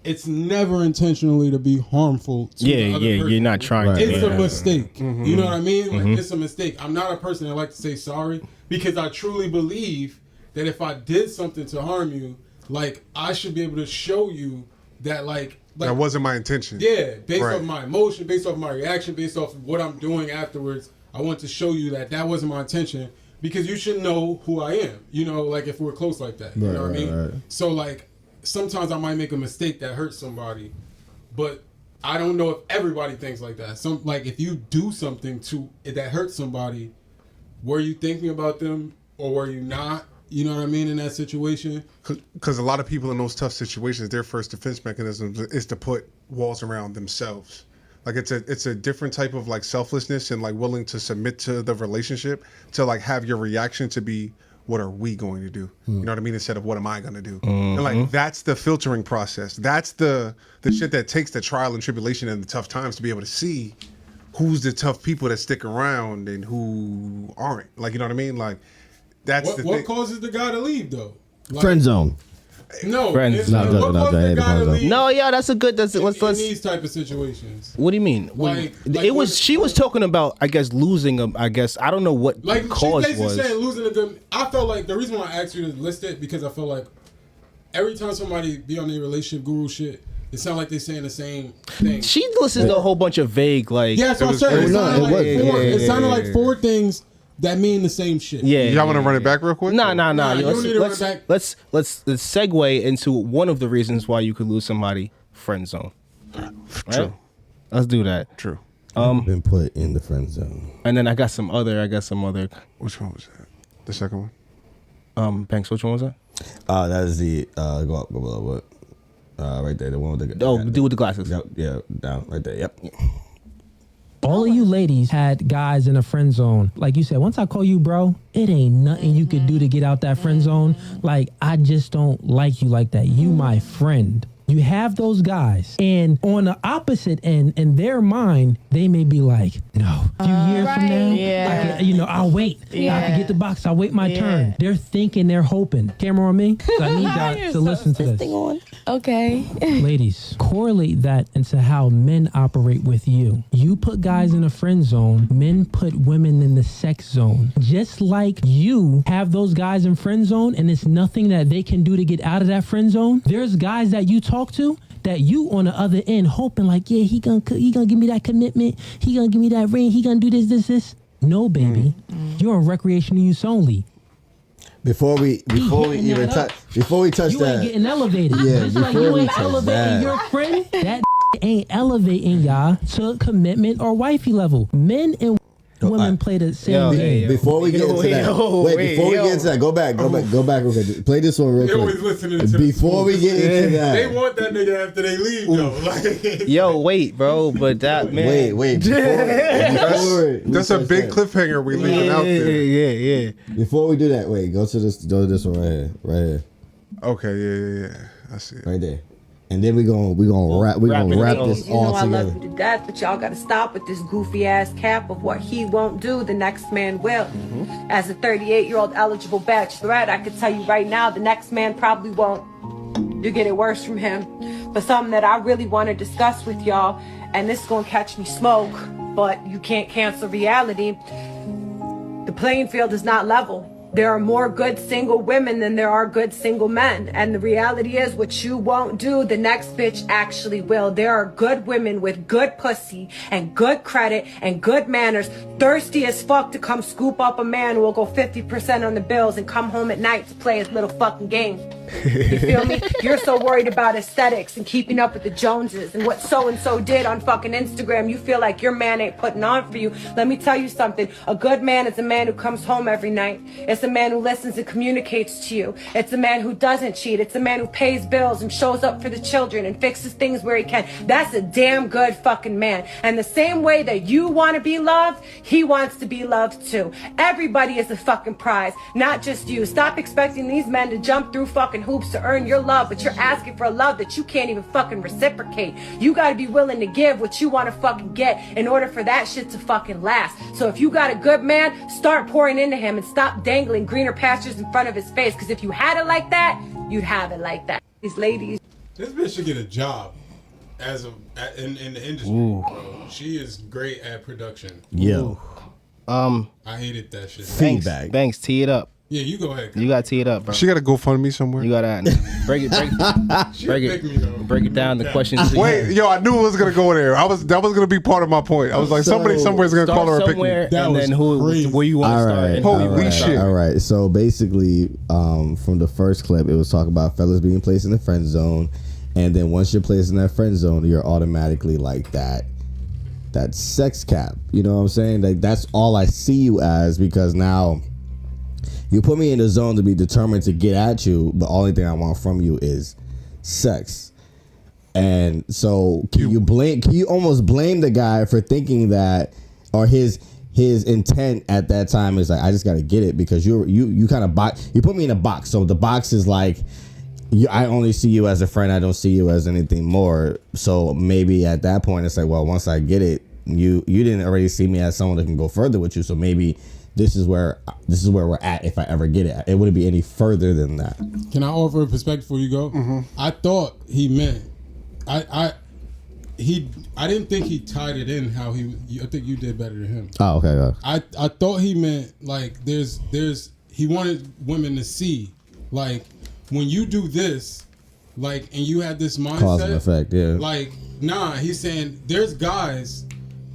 it's never intentionally to be harmful to the other person. You're not trying to. It's a mistake. You know what I mean? Like, it's a mistake. I'm not a person that like to say sorry, because I truly believe that if I did something to harm you, like, I should be able to show you that, like that wasn't my intention. Yeah, based off my emotion, based off my reaction, based off what I'm doing afterwards, I want to show you that wasn't my intention, because you should know who I am. You know, like if we're close like that. You know what I mean? Right. So like sometimes I might make a mistake that hurts somebody, but I don't know if everybody thinks like that. Like if you do something that hurts somebody, were you thinking about them or were you not? You know what I mean, in that situation? Because a lot of people in those tough situations, their first defense mechanism is to put walls around themselves. Like it's a different type of like selflessness and like willing to submit to the relationship, to like have your reaction to be, what are we going to do? You know what I mean? Instead of what am I going to do? And like that's the filtering process. That's the shit that takes the trial and tribulation and the tough times to be able to see who's the tough people that stick around and who aren't. Like, you know what I mean? Like, that's what causes the guy to leave though? Like, friend zone. No, friends. What causes the guy to leave? No, yeah, that's a good. Let's in these type of situations. What do you mean? She was talking about, I guess, losing a. I guess I don't know what like cause she's was. Saying losing a good. I felt like the reason why I asked you to list it, because I feel like every time somebody be on their relationship guru shit, it sounds like they're saying the same thing. She listens to a whole bunch of vague, like. Yeah, so I'm saying it sounded like four things that mean the same shit. Yeah. Y'all want to run it back real quick? Nah. You don't need to run it back. Let's segue into one of the reasons why you could lose somebody: friend zone. Right? True. Let's do that. True. Been put in the friend zone. And then I got some other. Which one was that? The second one? Banks, which one was that? That is the go up, what? Right there, the one with the dude with the glasses. Yep, yeah, down right there. Yep. All of you ladies had guys in a friend zone. Like you said, once I call you bro, it ain't nothing you could do to get out that friend zone. Like, I just don't like you like that. You my friend. You have those guys, and on the opposite end, in their mind, they may be like, no, a few years from now, Yeah. I can, I'll wait. I can get the box. I'll wait my turn. They're thinking, they're hoping. Camera on me. So I need y'all to listen to this. Okay. Ladies, correlate that into how men operate with you. You put guys in a friend zone, men put women in the sex zone. Just like you have those guys in friend zone and it's nothing that they can do to get out of that friend zone, there's guys that you talk to that you on the other end hoping like, yeah, he gonna give me that commitment, he gonna give me that ring, he gonna do this. No, baby. You're on recreational use only. Before we even touch that, You ain't getting elevated. Yeah, Just like before you we ain't touch elevating that. your friend, that ain't elevating y'all to commitment or wifey level. Men and women play the same game. Before we get into that, before we get into that, go back. Okay, play this one real They quick. always listening to Before we get into that, They want that nigga after they leave though. Like, Yo, wait, bro, but that man. wait. That's a big cliffhanger we leaving out there. Yeah. Before we do that, wait, go to this one right here, Okay, yeah. I see it. right there, and then we gonna wrap this You know all I love together. you to death, but y'all gotta stop with this goofy ass cap of what he won't do, the next man will. As a 38-year-old eligible bachelorette, I could tell you right now, the next man probably won't. You get it worse from him. But something that I really want to discuss with y'all, and this is gonna catch me smoke, but you can't cancel reality. The playing field is not level. There are more good single women than there are good single men. And the reality is, what you won't do, the next bitch actually will. There are good women with good pussy and good credit and good manners, thirsty as fuck to come scoop up a man who will go 50% on the bills and come home at night to play his little fucking game. You feel me? You're so worried about aesthetics and keeping up with the Joneses and what so-and-so did on fucking Instagram. You feel like your man ain't putting on for you. Let me tell you something. A good man is a man who comes home every night. It's a man who listens and communicates to you. It's a man who doesn't cheat. It's a man who pays bills and shows up for the children and fixes things where he can. That's a damn good fucking man. And the same way that you want to be loved, he wants to be loved too. Everybody is a fucking prize, not just you. Stop expecting these men to jump through fucking hoops to earn your love, but you're asking for a love that you can't even fucking reciprocate. You gotta be willing to give what you want to fucking get in order for that shit to fucking last. So if you got a good man, start pouring into him and stop dangling greener pastures in front of his face, because if you had it like that, you'd have it like that. These ladies, this bitch should get a job in the industry. Bro. She is great at production. Yo, I hated that shit. feedback. Banks, tee it up. Yeah, you go ahead. You gotta tee it up, bro. She got to go fund me somewhere. You gotta break it down. The questions. Wait, yo, I knew it was gonna go there. That was gonna be part of my point. I was like, somebody somewhere's gonna call her a pick me. somewhere, and then where you want to start. and how you wanna Holy start. shit. All right. So basically, from the first clip, it was talking about fellas being placed in the friend zone, and then once you're placed in that friend zone, you're automatically like that sex cap. You know what I'm saying? Like that's all I see you as, because now you put me in the zone to be determined to get at you, but only thing I want from you is sex. And so can you almost blame the guy for thinking that, or his intent at that time is like, I just got to get it because you kind of you put me in a box. So the box is like, I only see you as a friend. I don't see you as anything more. So maybe at that point it's like, well, once I get it, you didn't already see me as someone that can go further with you. So maybe this is where we're at. If I ever get it, it wouldn't be any further than that. Can I offer a perspective before you go? Mm-hmm. I thought he meant, I didn't think he tied it in how I think you did better than him. Oh, okay. Go. I thought he meant like he wanted women to see like when you do this, like, and you had this mindset, Cause and effect, yeah. Like, nah, he's saying there's guys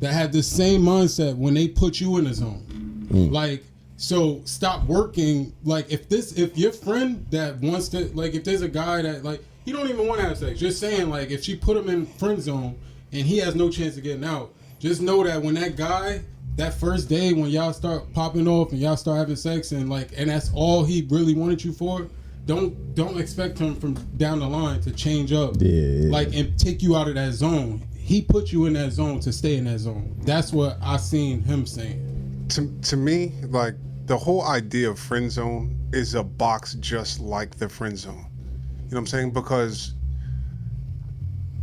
that had the same mindset when they put you in a zone. Like, so stop working. Like, if your friend that wants to, like, if there's a guy that, like, he don't even want to have sex, just saying, like, if she put him in friend zone and he has no chance of getting out, just know that when that guy, that first day when y'all start popping off and y'all start having sex and that's all he really wanted you for, don't expect him from down the line to change up, like, and take you out of that zone. He put you in that zone to stay in that zone. That's what I seen him saying. To me, like, the whole idea of friend zone is a box just like the friend zone. You know what I'm saying? Because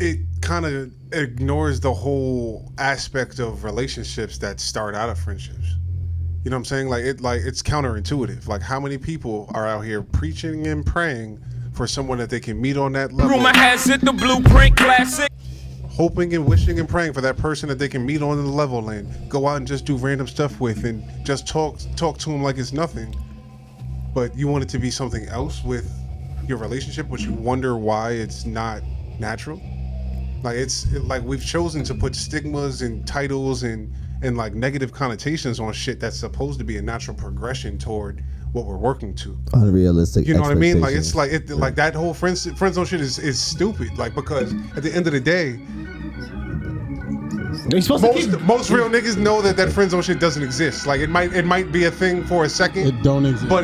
it kind of ignores the whole aspect of relationships that start out of friendships. You know what I'm saying? It's counterintuitive. Like, how many people are out here preaching and praying for someone that they can meet on that level? Rumor has it, the Blueprint Classic. Hoping and wishing and praying for that person that they can meet on the level and go out and just do random stuff with and just talk to them like it's nothing. But you want it to be something else with your relationship, which you wonder why it's not natural. Like we've chosen to put stigmas and titles and like negative connotations on shit that's supposed to be a natural progression toward what we're working to. Unrealistic. You know what I mean? Like it's like that whole friend zone shit is stupid. Like, because at the end of the day, most real niggas know that friend zone shit doesn't exist. Like, it might be a thing for a second. It don't exist. But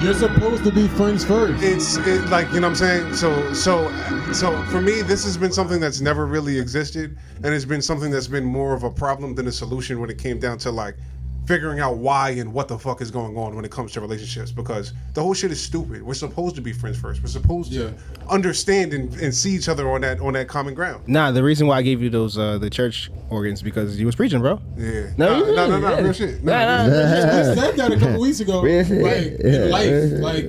you're supposed to be friends first. It's like, you know what I'm saying? So for me, this has been something that's never really existed, and it's been something that's been more of a problem than a solution when it came down to like figuring out why and what the fuck is going on when it comes to relationships, because the whole shit is stupid. We're supposed to be friends first. We're supposed to understand and see each other on that common ground. Nah, the reason why I gave you those the church organs because you was preaching, bro. Yeah. No, real shit. We said that a couple weeks ago. Like, in life, like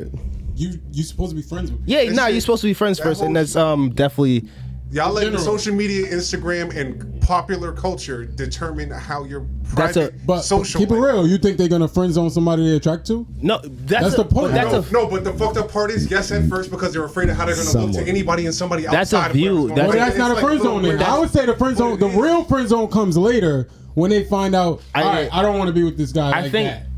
you supposed to be friends with people. Yeah, you're supposed to be friends first, and that's definitely. Y'all let social media, Instagram, and popular culture determine how your private social. Keep it real. You think they're gonna friend zone somebody they're attracted to? No, that's the point. But the fucked up part is yes at first because they're afraid of how they're gonna look to anybody and somebody outside. That's a view. That's not a friend zone. I would say the friend zone, the real friend zone, comes later when they find out. All right, I don't want to be with this guy.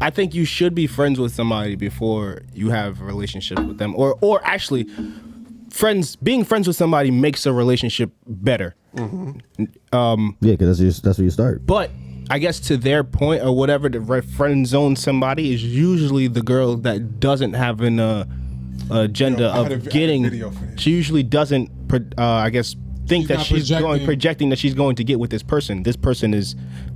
I think you should be friends with somebody before you have a relationship with them, or actually. Being friends with somebody makes a relationship better. Mm-hmm. Because that's where you start. But I guess to their point or whatever, to friend zone somebody is usually the girl that doesn't have an agenda of getting. She usually doesn't. I guess think that she's projecting that she's going to get with this person. This person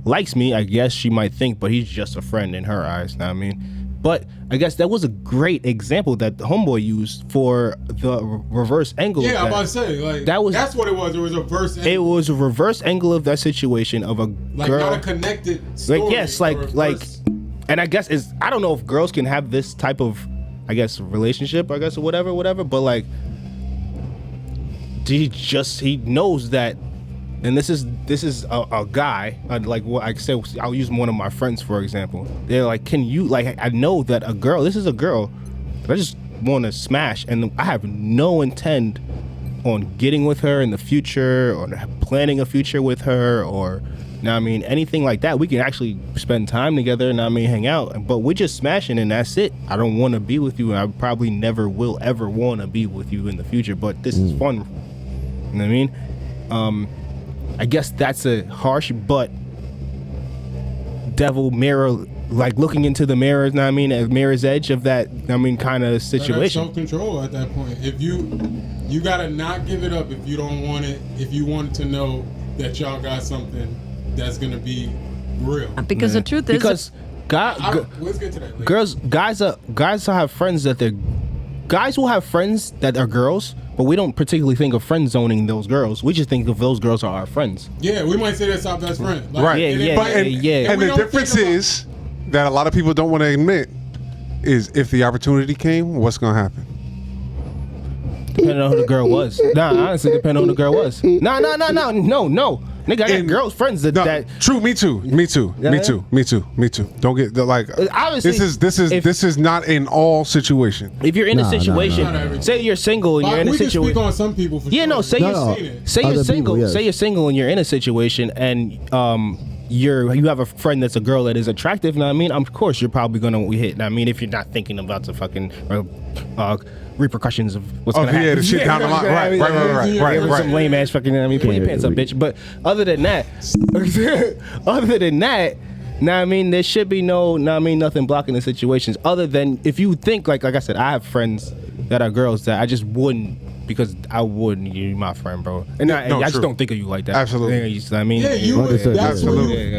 likes me. I guess she might think, but he's just a friend in her eyes. Know what I mean? But I guess that was a great example that the homeboy used for the reverse angle. Yeah, I'm about to say, like, that's what it was. It was a reverse angle. It was a reverse angle of that situation of a girl. Not a connected story. Like, yes, and I guess I don't know if girls can have this type of, I guess, relationship, I guess, or whatever, but like, he knows that. And this is a guy, like what I said, I'll use one of my friends, for example. They're like, can you, like, I know that this is a girl that I just want to smash, and I have no intent on getting with her in the future or planning a future with her or, know what I mean, anything like that. We can actually spend time together, know what I mean, hang out, but we're just smashing and that's it. I don't want to be with you, and I probably never will ever want to be with you in the future, but this is fun. You know what I mean? I guess that's a harsh but devil mirror, like looking into the mirror, know what I mean, a mirror's edge of that, I mean, kind of situation. Self-control at that point. If you gotta not give it up if you don't want it, if you want to know that y'all got something that's gonna be real. Because the truth is, let's get to that later. Guys will have friends guys will have friends that are girls, but we don't particularly think of friend zoning those girls. We just think of those girls are our friends. Yeah, we might say that's our best friend. Like, right. Yeah. And the difference is that a lot of people don't want to admit is if the opportunity came, what's going to happen? Depending on who the girl was. Nah, honestly, depending on who the girl was. No. Nigga, I got girls friends that true. Me too. Don't get obviously this is not an all situation. If you're in a situation, say you're single and you're in a situation. We can speak on some people. For yeah, sure. no. Say you're single. People, yes. Say you're single and you're in a situation and you have a friend that's a girl that is attractive. Know what I mean? Of course, you're probably gonna hit. Know what I mean, if you're not thinking about the fucking repercussions of what's gonna happen. Yeah, the shit down the line. Right. Some lame ass fucking. I mean, pull your pants up, bitch. But other than that, now I mean, there should be nothing blocking the situations. Other than if you think like I said, I have friends that are girls that I just wouldn't. Because I wouldn't, you're my friend, bro, and I just don't think of you like that. Absolutely. I mean,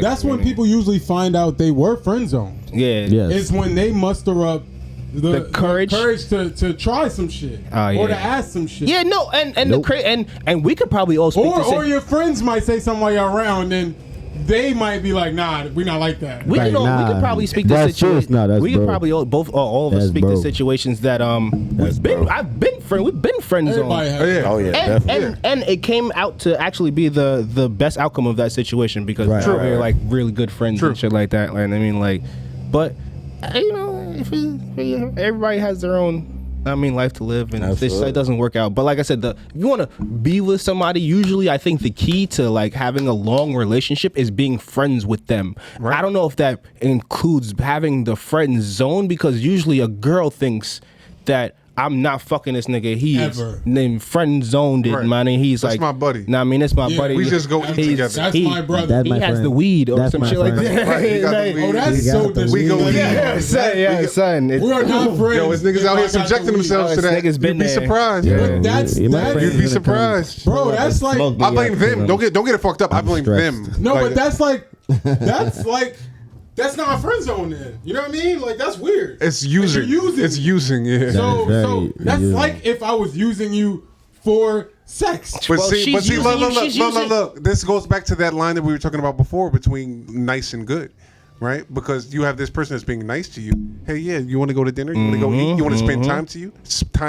that's when people usually find out they were friend zoned. Yeah, it's when they muster up the courage to try some shit or to ask some shit. Yeah, no, and we could probably all speak or your friends might say something while you're around, and they might be like, "Nah, we not like that." We could probably speak to situations. We could probably all of us speak to situations that we've been friend zoned. And it came out to actually be the best outcome of that situation because we were like really good friends and shit like that. Like, I mean, like, but you know, everybody has their own. I mean, life to live, and if it doesn't work out. But like I said, if you want to be with somebody, usually I think the key to like having a long relationship is being friends with them. Right. I don't know if that includes having the friend zone, because usually a girl thinks that I'm not fucking this nigga. He is named friend zoned it, man. And he's that's like, my buddy. Nah, I mean, that's my buddy. We just go eat together. That's my brother. He has the weed or some shit like that. Oh, that's so disrespectful. We go eat. Yeah, son. We are not friends. Yo, it's niggas out here subjecting themselves to that. You'd be surprised. You'd be surprised, bro. That's like I blame them. Don't get it fucked up. I blame them. No, but that's like. That's not a friend zone then. You know what I mean? Like, that's weird. It's using. It's using, yeah. So that's like if I was using you for sex. But see, look. This goes back to that line that we were talking about before between nice and good, right? Because you have this person that's being nice to you. Hey, yeah, you want to go to dinner? You want to go eat? You want to spend time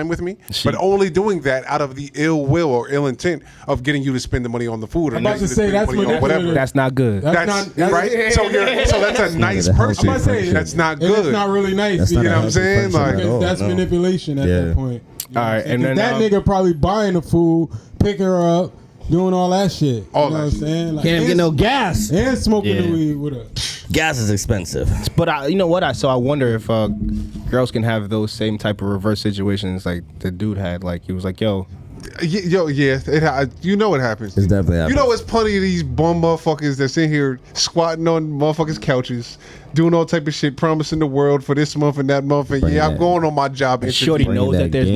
with me? But only doing that out of the ill will or ill intent of getting you to spend the money on the food. I'm about to say that's whatever. That's not good. That's right. So that's a nice person. I'm about to say that's not good. It's not really nice. You know what I'm saying? Like that's manipulation at that point. All right, and then that nigga probably buying the food, picking her up, doing all that shit. All you know that what I'm saying? Like, Can't even get no gas. And smoking the weed with her. Gas is expensive. But you know what? I wonder if girls can have those same type of reverse situations like the dude had. Like he was like, "Yo, you know it happens. It's definitely happens. You know, it's plenty of these bum motherfuckers that's in here squatting on motherfuckers' couches, doing all type of shit, promising the world for this month and that month, and I'm going on my job. Shorty knows that there's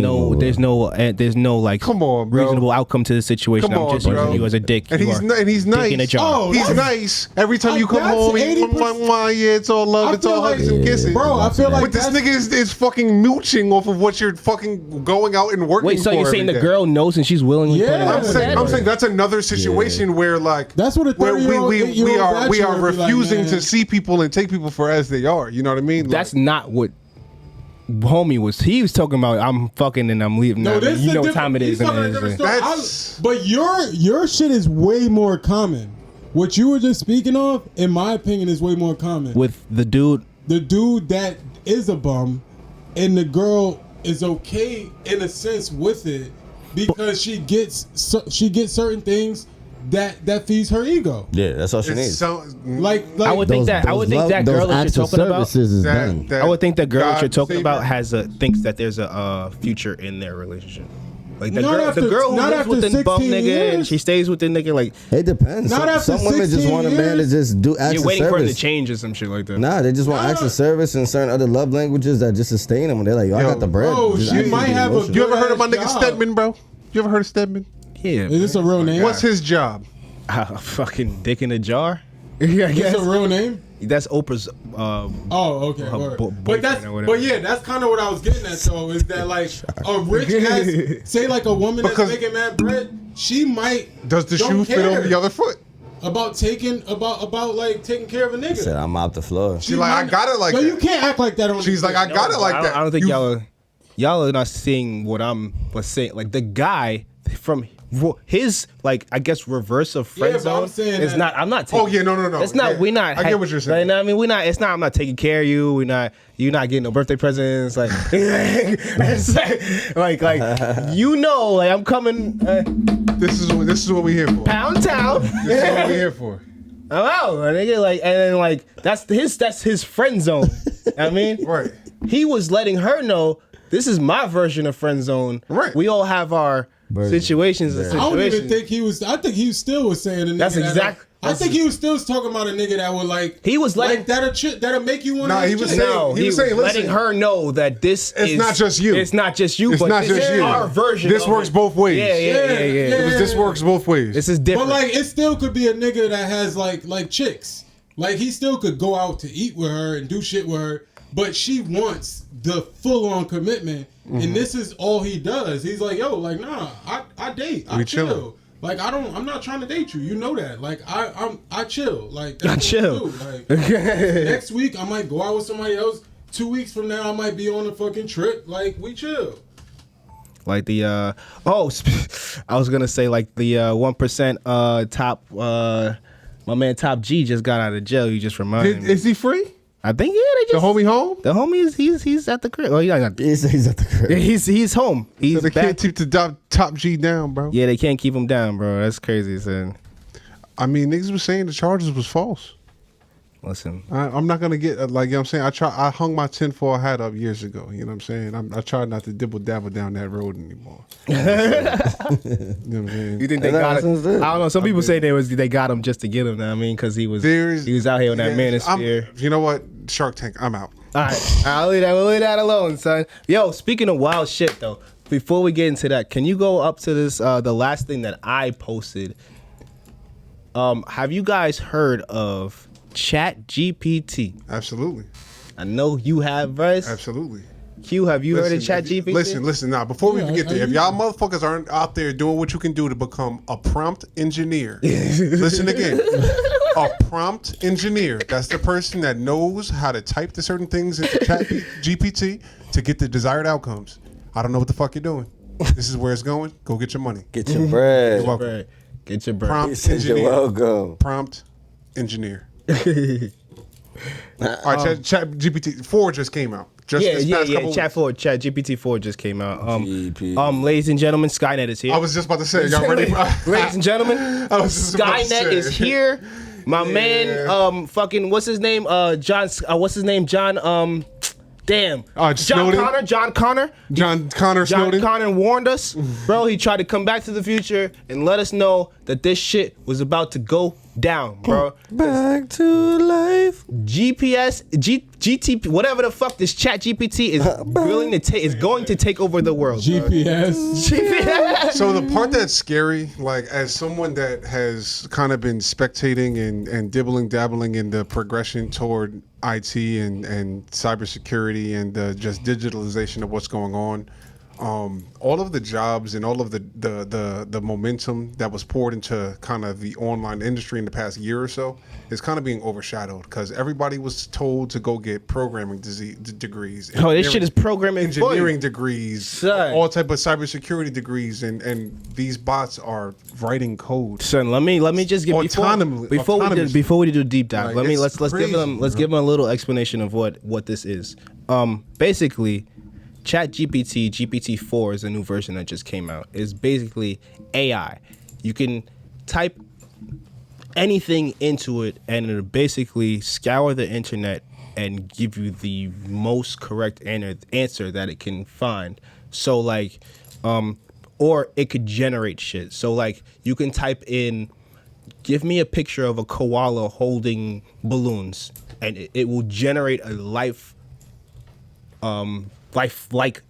no like come on, bro. reasonable outcome to the situation. Come on, I'm just using you as a dick. And he's nice. In a jar. He's nice. Every time you come home, it's all love, it's all hugs and kisses. Bro, I feel like but this nigga is fucking mooching off of what you're fucking going out and working for. Wait, so you're saying the girl knows and she's willingly putting it out? I'm saying that's another situation where like that's what we are refusing to see people and take people for as they are. You know what I mean? That's not what homie was. He was talking about I'm fucking and I'm leaving. No, you know what time it is. But your shit is way more common. What you were just speaking of, in my opinion, is way more common. With the dude that is a bum, and the girl is okay in a sense with it because she gets certain things that feeds her ego. Yeah, that's all she needs. Like I would think that girl that you're talking about. I would think that girl that you're talking about thinks that there's a future in their relationship. Like the girl who lives with the bum nigga and she stays with the nigga. Like it depends. Some women just want a man to just do acts of service. You're waiting for him to change or some shit like that. Nah, they just want acts of service and certain other love languages that just sustain them. And they're like, I got the bread. Oh, she might have a. You ever heard of my nigga Stedman, bro? You ever heard of Stedman? Yeah. Is this a real name? What's his job? Fucking dick in a jar. Yeah, is this a real name? That's Oprah's. Okay. But yeah, that's kind of what I was getting at. So is that like a rich ass, say like a woman that's making mad bread, she might does the shoe fit on the other foot? About taking care of a nigga. I said I mop the floor. She's like, I got it like that. No, you can't act like that on. She's like, I got it like that. I don't think y'all are not seeing what I'm saying. Like the guy from his I guess reverse of friend zone is not. I'm not. Oh yeah, no. It's not. Yeah. We're not. I get what you're saying. You know what I mean, we're not. It's not. I'm not taking care of you. You're not getting no birthday presents. Like, like I'm coming. This is what we here for. Pound town. This is what we here for. I'm out, nigga. And then that's his friend zone. I mean, right. He was letting her know this is my version of friend zone. Right. We all have our situations. I don't even think he was. I think he still was saying. I think he was still talking about a nigga that would like. He was letting that'll make you want. Nah, he was saying, letting her know that this is not just you. It's not just you. It's but not this just is you. Our version. This works both ways. Yeah. This works both ways. This is different. But it still could be a nigga that has like chicks. Like he still could go out to eat with her and do shit with her. but she wants the full on commitment, and this is all he does. He's like, yo, like, nah, I date, I chill. Like, I'm not trying to date you. You know that. Like, I chill. Like, that's I chill. what I do. Like, next week I might go out with somebody else. 2 weeks from now I might be on a fucking trip. Like, we chill. Like the I was gonna say like the 1% top my man Top G just got out of jail. You just reminded me. Is he free? I think they just the homie home. The homie is he's at the crib. Oh, he's at the crib. He's home. He's so they back. can't keep the Top G down, bro. Yeah, they can't keep him down, bro. That's crazy, son. I mean, niggas was saying the charges was false. Listen, I'm not gonna get like, you know what I'm saying. I hung my tinfoil hat up years ago. You know what I'm saying. I tried not to dibble dabble down that road anymore. You know what I'm saying? You think they got him? I don't know. Some people say they got him just to get him. Now, I mean, because he was out here on that manosphere. You know what? Shark Tank. I'm out. All right, we'll leave that alone, son. Yo, speaking of wild shit though, before we get into that, can you go up to this the last thing that I posted? Have you guys heard of ChatGPT? Absolutely. I know you have, Bryce. Absolutely. Q, have you heard of ChatGPT? Listen. Now, before we even get there, if y'all motherfuckers aren't out there doing what you can do to become a prompt engineer, listen again. A prompt engineer. That's the person that knows how to type the certain things into ChatGPT to get the desired outcomes. I don't know what the fuck you're doing. This is where it's going. Go get your money. Get your bread. You're welcome. Get your bread. Prompt engineer. You're welcome. Prompt engineer. All right, ChatGPT 4 just came out. ChatGPT 4 just came out. Ladies and gentlemen, Skynet is here. I was just about to say, y'all ready? Ladies and gentlemen, Skynet is here. My man, fucking, what's his name? John. What's his name? John. Damn. John Connor Snowden. John Connor warned us, bro. He tried to come back to the future and let us know that this shit was about to go down, bro. Back to life. GTP, whatever the fuck this ChatGPT is going to take over the world. GPS. So the part that's scary, like as someone that has kind of been spectating and dabbling in the progression toward IT and cybersecurity and just digitalization of what's going on, all of the jobs and all of the momentum that was poured into kind of the online industry in the past year or so is kind of being overshadowed because everybody was told to go get programming degrees. Oh, this shit is programming engineering degrees, son. All type of cybersecurity degrees, and these bots are writing code. Son, let me just get before we do deep dive. Like, let's give them a little explanation of what this is. Basically, ChatGPT, GPT-4 is a new version that just came out. It's basically AI. You can type anything into it and it'll basically scour the internet and give you the most correct answer that it can find. So like, or it could generate shit. So like you can type in, give me a picture of a koala holding balloons, and it will generate a lifelike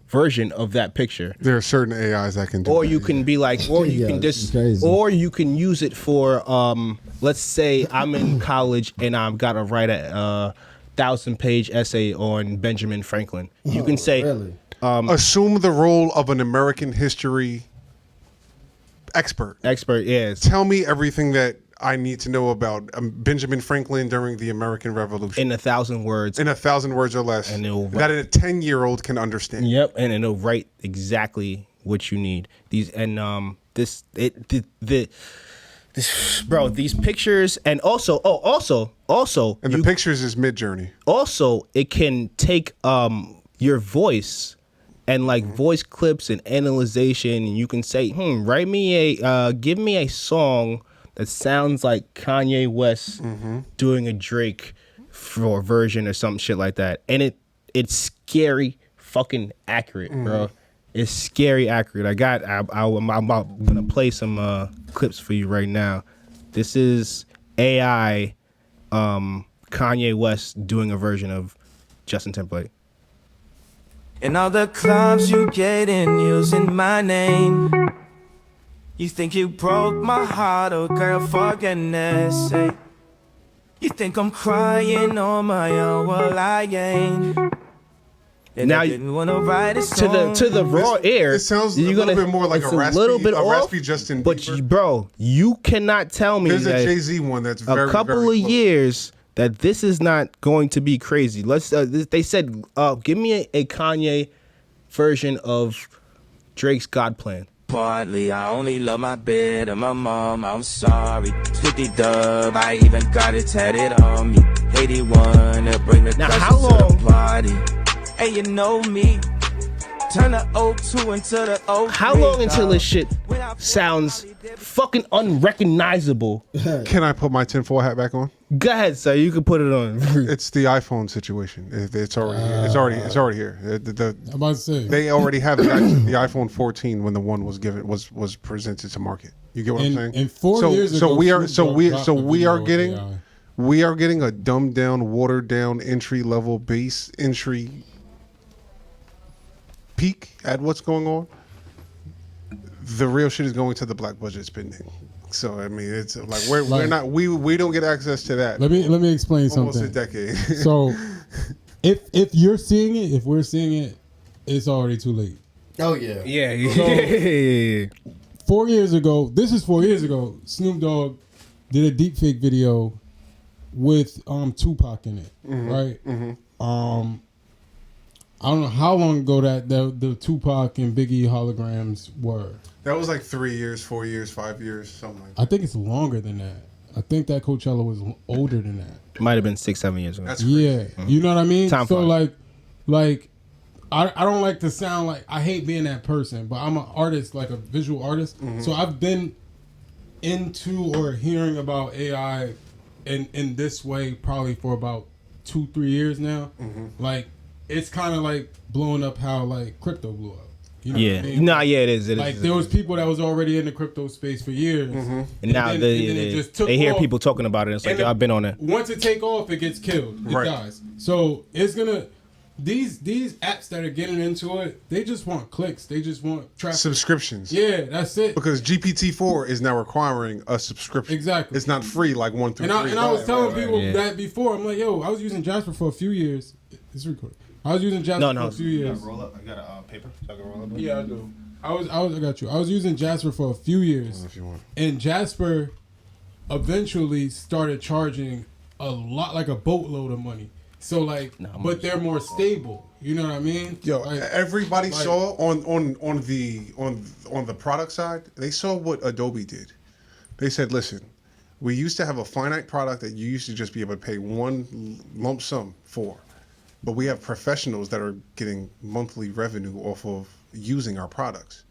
version of that picture. There are certain AIs that can do or that, you can be like, or you can just, or you can use it for, let's say I'm in college and I've got to write a 1,000-page essay on Benjamin Franklin. You can say, assume the role of an American history expert. Yes. Tell me everything that I need to know about Benjamin Franklin during the American Revolution. In 1,000 words. In 1,000 words or less. And that a 10-year-old can understand. Yep, and it'll write exactly what you need. These pictures, and also and the pictures is Midjourney. Also, it can take your voice and like voice clips and analyzation, and you can say, give me a song that sounds like Kanye West doing a Drake for version or some shit like that. And it's scary fucking accurate, bro. It's scary accurate. I'm gonna play some clips for you right now. This is AI Kanye West doing a version of Justin Timberlake. In all the clubs you get in using my name, you think you broke my heart, oh girl, for goodness sake. You think I'm crying on my own, well I ain't. And now I didn't wanna write a to the raw air. It sounds a you're little gonna, bit more like it's a raspy off, Justin but Bieber. bro, you cannot tell me There's a that Jay-Z one that's very, a couple very of close. years that this is not going to be crazy. Let's. They said, give me a Kanye version of Drake's God Plan. Partly, I only love my bed and my mom. I'm sorry. 50 dub, I even got it tatted on me. 81 to bring the Now, cushion how long- to the party. Hey, you know me. Turn the 02 into the 03. How long until this shit sounds fucking unrecognizable? Can I put my tinfoil hat back on? Go ahead, sir. You can put it on. It's the iPhone situation. It's already here. It's already here. I'm about to say. They already have the iPhone 14 when the one was presented to market. You get what I'm saying? And 4 years ago, we are AI. we are getting a dumbed down, watered down entry level base entry peek at what's going on. The real shit is going to the black budget spending. So I mean, it's like we're not we don't get access to that. Let me explain Almost something. a decade. So if you're seeing it, if we're seeing it, it's already too late. Oh yeah. Yeah. 4 years ago, this is 4 years ago, Snoop Dogg did a deepfake video with Tupac in it, right? I don't know how long ago that the Tupac and Biggie holograms were. That was like 3 years, 4 years, 5 years, something like that. I think it's longer than that. I think that Coachella was older than that. Might have been 6-7 years ago. That's crazy. Yeah, you know what I mean? Time so flies. like I don't like to sound like I hate being that person, but I'm an artist, like a visual artist. So I've been into or hearing about AI in this way probably for about 2-3 years now. Like it's kind of like blowing up how like crypto blew up. You know what I mean? Nah, yeah, it is. It Like is. there was people that was already in the crypto space for years, And now then they it just took hear off. people talking about it. It's like, And yo, I've been on it. Once it take off, it gets killed. It Right. dies. So it's gonna these apps that are getting into it, they just want clicks. They just want traffic. Subscriptions. Yeah, that's it. Because GPT-4 is now requiring a subscription. Exactly. It's not free like 1 through 3. And I was telling people Yeah. that before. I'm like, yo, I was using Jasper for a few years. It's recording. I was using Jasper for a few years. Roll up. I got a paper. So I can roll up. Yeah, I do. I got you. I was using Jasper for a few years, If you want. and Jasper eventually started charging a lot, like a boatload of money. So like, but they're more stable. You know what I mean? Yo, Like, everybody like- saw on the product side, they saw what Adobe did. They said, listen, we used to have a finite product that you used to just be able to pay one lump sum for. But we have professionals that are getting monthly revenue off of using our products.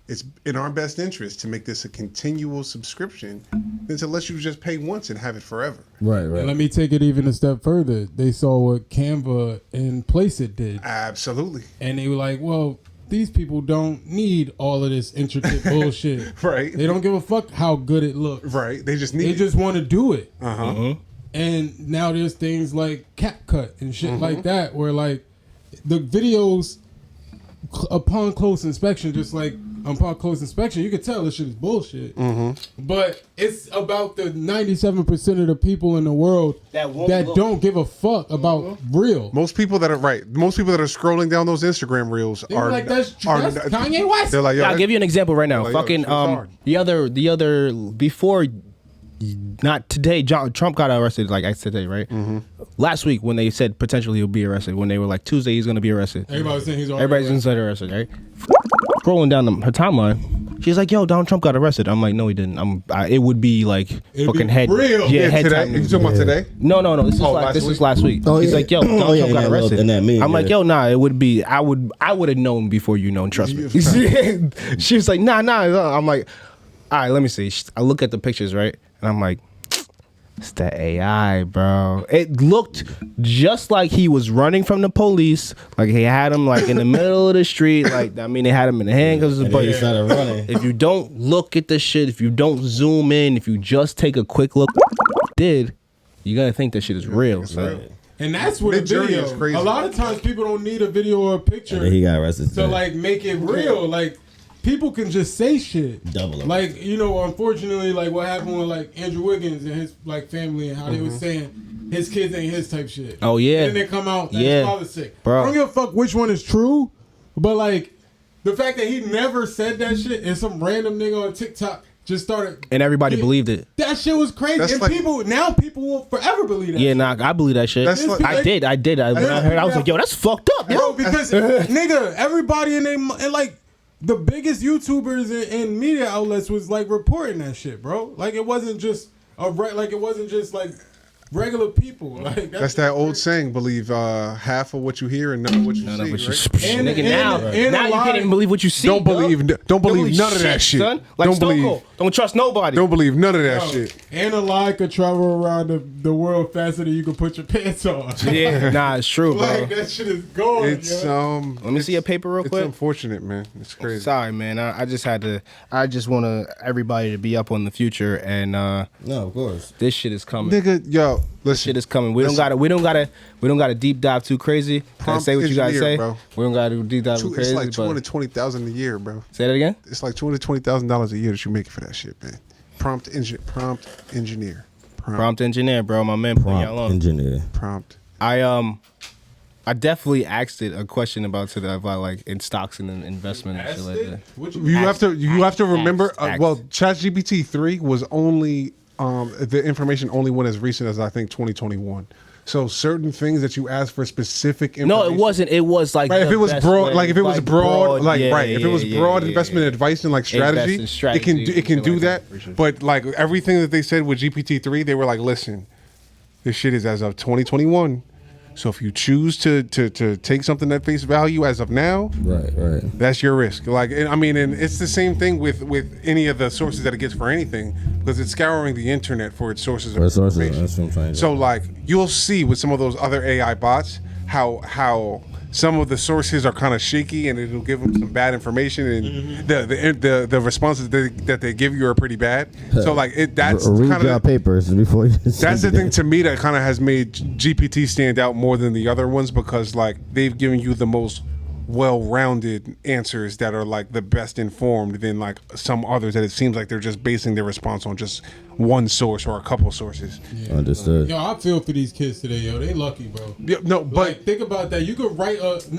It's in our best interest to make this a continual subscription than to let you just pay once and have it forever. Right, And right. let me take it even a step further. They saw what Canva and Placeit did, Absolutely. and they were like, "Well, these people don't need all of this intricate bullshit. Right. They don't give a fuck how good it looks. Right. They just need They just want to do it. Uh-huh. And now there's things like CapCut and shit like that, where like the videos upon close inspection, you could tell this shit is bullshit. But it's about the 97% of the people in the world that don't give a fuck about real. Most people that are scrolling down those Instagram reels They are be like, that's Kanye West. They're like, yo, I'll give you an example right now. Like, yo, Fucking shit's hard. the other before, not today. Trump got arrested. Like I said today, right? Last week when they said potentially he'll be arrested, when they were like Tuesday he's gonna be arrested. Everybody's saying he's already Everybody's gonna say arrested, right? Scrolling down her timeline, she's like, "Yo, Donald Trump got arrested." I'm like, "No, he didn't." It would be like It'd fucking be head. real. Yeah, Yeah, head today. time You news. talking about today? No. This is last is week? last week. Oh, He's yeah. like, "Yo, Donald Oh, yeah, Trump got yeah, little- arrested." in that meme, I'm like, yeah. "Yo, nah, it would be. I would have known before you known. Trust me." She was like, "Nah." I'm like, "All right, let me see." I look at the pictures, right, and I'm like, it's the AI, bro. It looked just like he was running from the police. Like he had him like in the middle of the street. Like I mean, they had him in the handcuffs. And But then he started running. if you don't look at the shit, if you don't zoom in, if you just take a quick look, you're gonna think that shit is real. So. And that's what a Midjourney video. is crazy. A lot of times people don't need a video or a picture And then he got arrested. to like make it real. Like people can just say shit. Double up. Like, you know, unfortunately, like what happened with like Andrew Wiggins and his like family and how they was saying his kids ain't his type shit. Oh, yeah. And then they come out that Yeah. his father's sick. Bro. I don't give a fuck which one is true, but like the fact that he never said that shit and some random nigga on TikTok just started And everybody believed it. that shit was crazy. That's And like- people will forever believe that. Yeah, shit. nah, I believe that shit. That's like- I did. When I heard, I was like, yo, that's fucked up, Bro, yo. because nigga, everybody in they and like the biggest YouTubers and media outlets was like reporting that shit, bro. Like it wasn't just like regular people. Like That's that old saying: believe half of what you hear and none of what you see. Right? And- Nigga, and now a you lot- can't even believe what you see. Don't believe none of shit, that shit. son. Like Don't Stone believe. Cold. Don't trust nobody. Don't believe none of that shit. And a lie could travel around the world faster than you can put your pants on. Yeah, nah, it's true, bro. Like that shit is gone. It's Let me see a paper real It's quick. unfortunate, man. It's crazy. Sorry, man. I just want everybody to be up on the future, and No, of course. this shit is coming. Nigga, yo, listen. Shit is coming. We don't gotta deep dive too crazy. Gotta Prompt say what you gotta engineer, say. bro. We don't gotta do deep dive too It's crazy. like but $220,000 a year, bro. say that again. It's like $220,000 a year that you make for that shit, man. Prompt engineer. Prompt engineer, bro. My man putting y'all on. Engineer. Prompt. I definitely asked it a question about like in stocks and investment and shit like that. You have to remember. asked. Well, ChatGPT 3 was only the information only went as recent as I think 2021. So certain things that you ask for specific information. No, it wasn't. It was like Right, if the it was best broad, way, like if it was broad, like yeah, right, if it was yeah, broad yeah, investment yeah. advice and like strategy, Investment it can strategy, do like that. for sure. But like everything that they said with GPT-3, they were like, listen, this shit is as of 2021. So if you choose to take something at face value as of now, Right. that's your risk. Like, I mean, and it's the same thing with any of the sources that it gets for anything, because it's scouring the internet for its sources of information. That's what I'm trying to So like you'll see with some of those other AI bots how some of the sources are kind of shaky and it'll give them some bad information and the responses that they give you are pretty bad. So like that's read kind your of papers before you. that's the thing to me that kind of has made GPT stand out more than the other ones, because like they've given you the most well-rounded answers that are like the best informed than like some others that it seems like they're just basing their response on just one source or a couple sources. Understood. Yo, I feel for these kids today, yo. They lucky, bro. Yeah, no, but Like, think about that. You could write I'm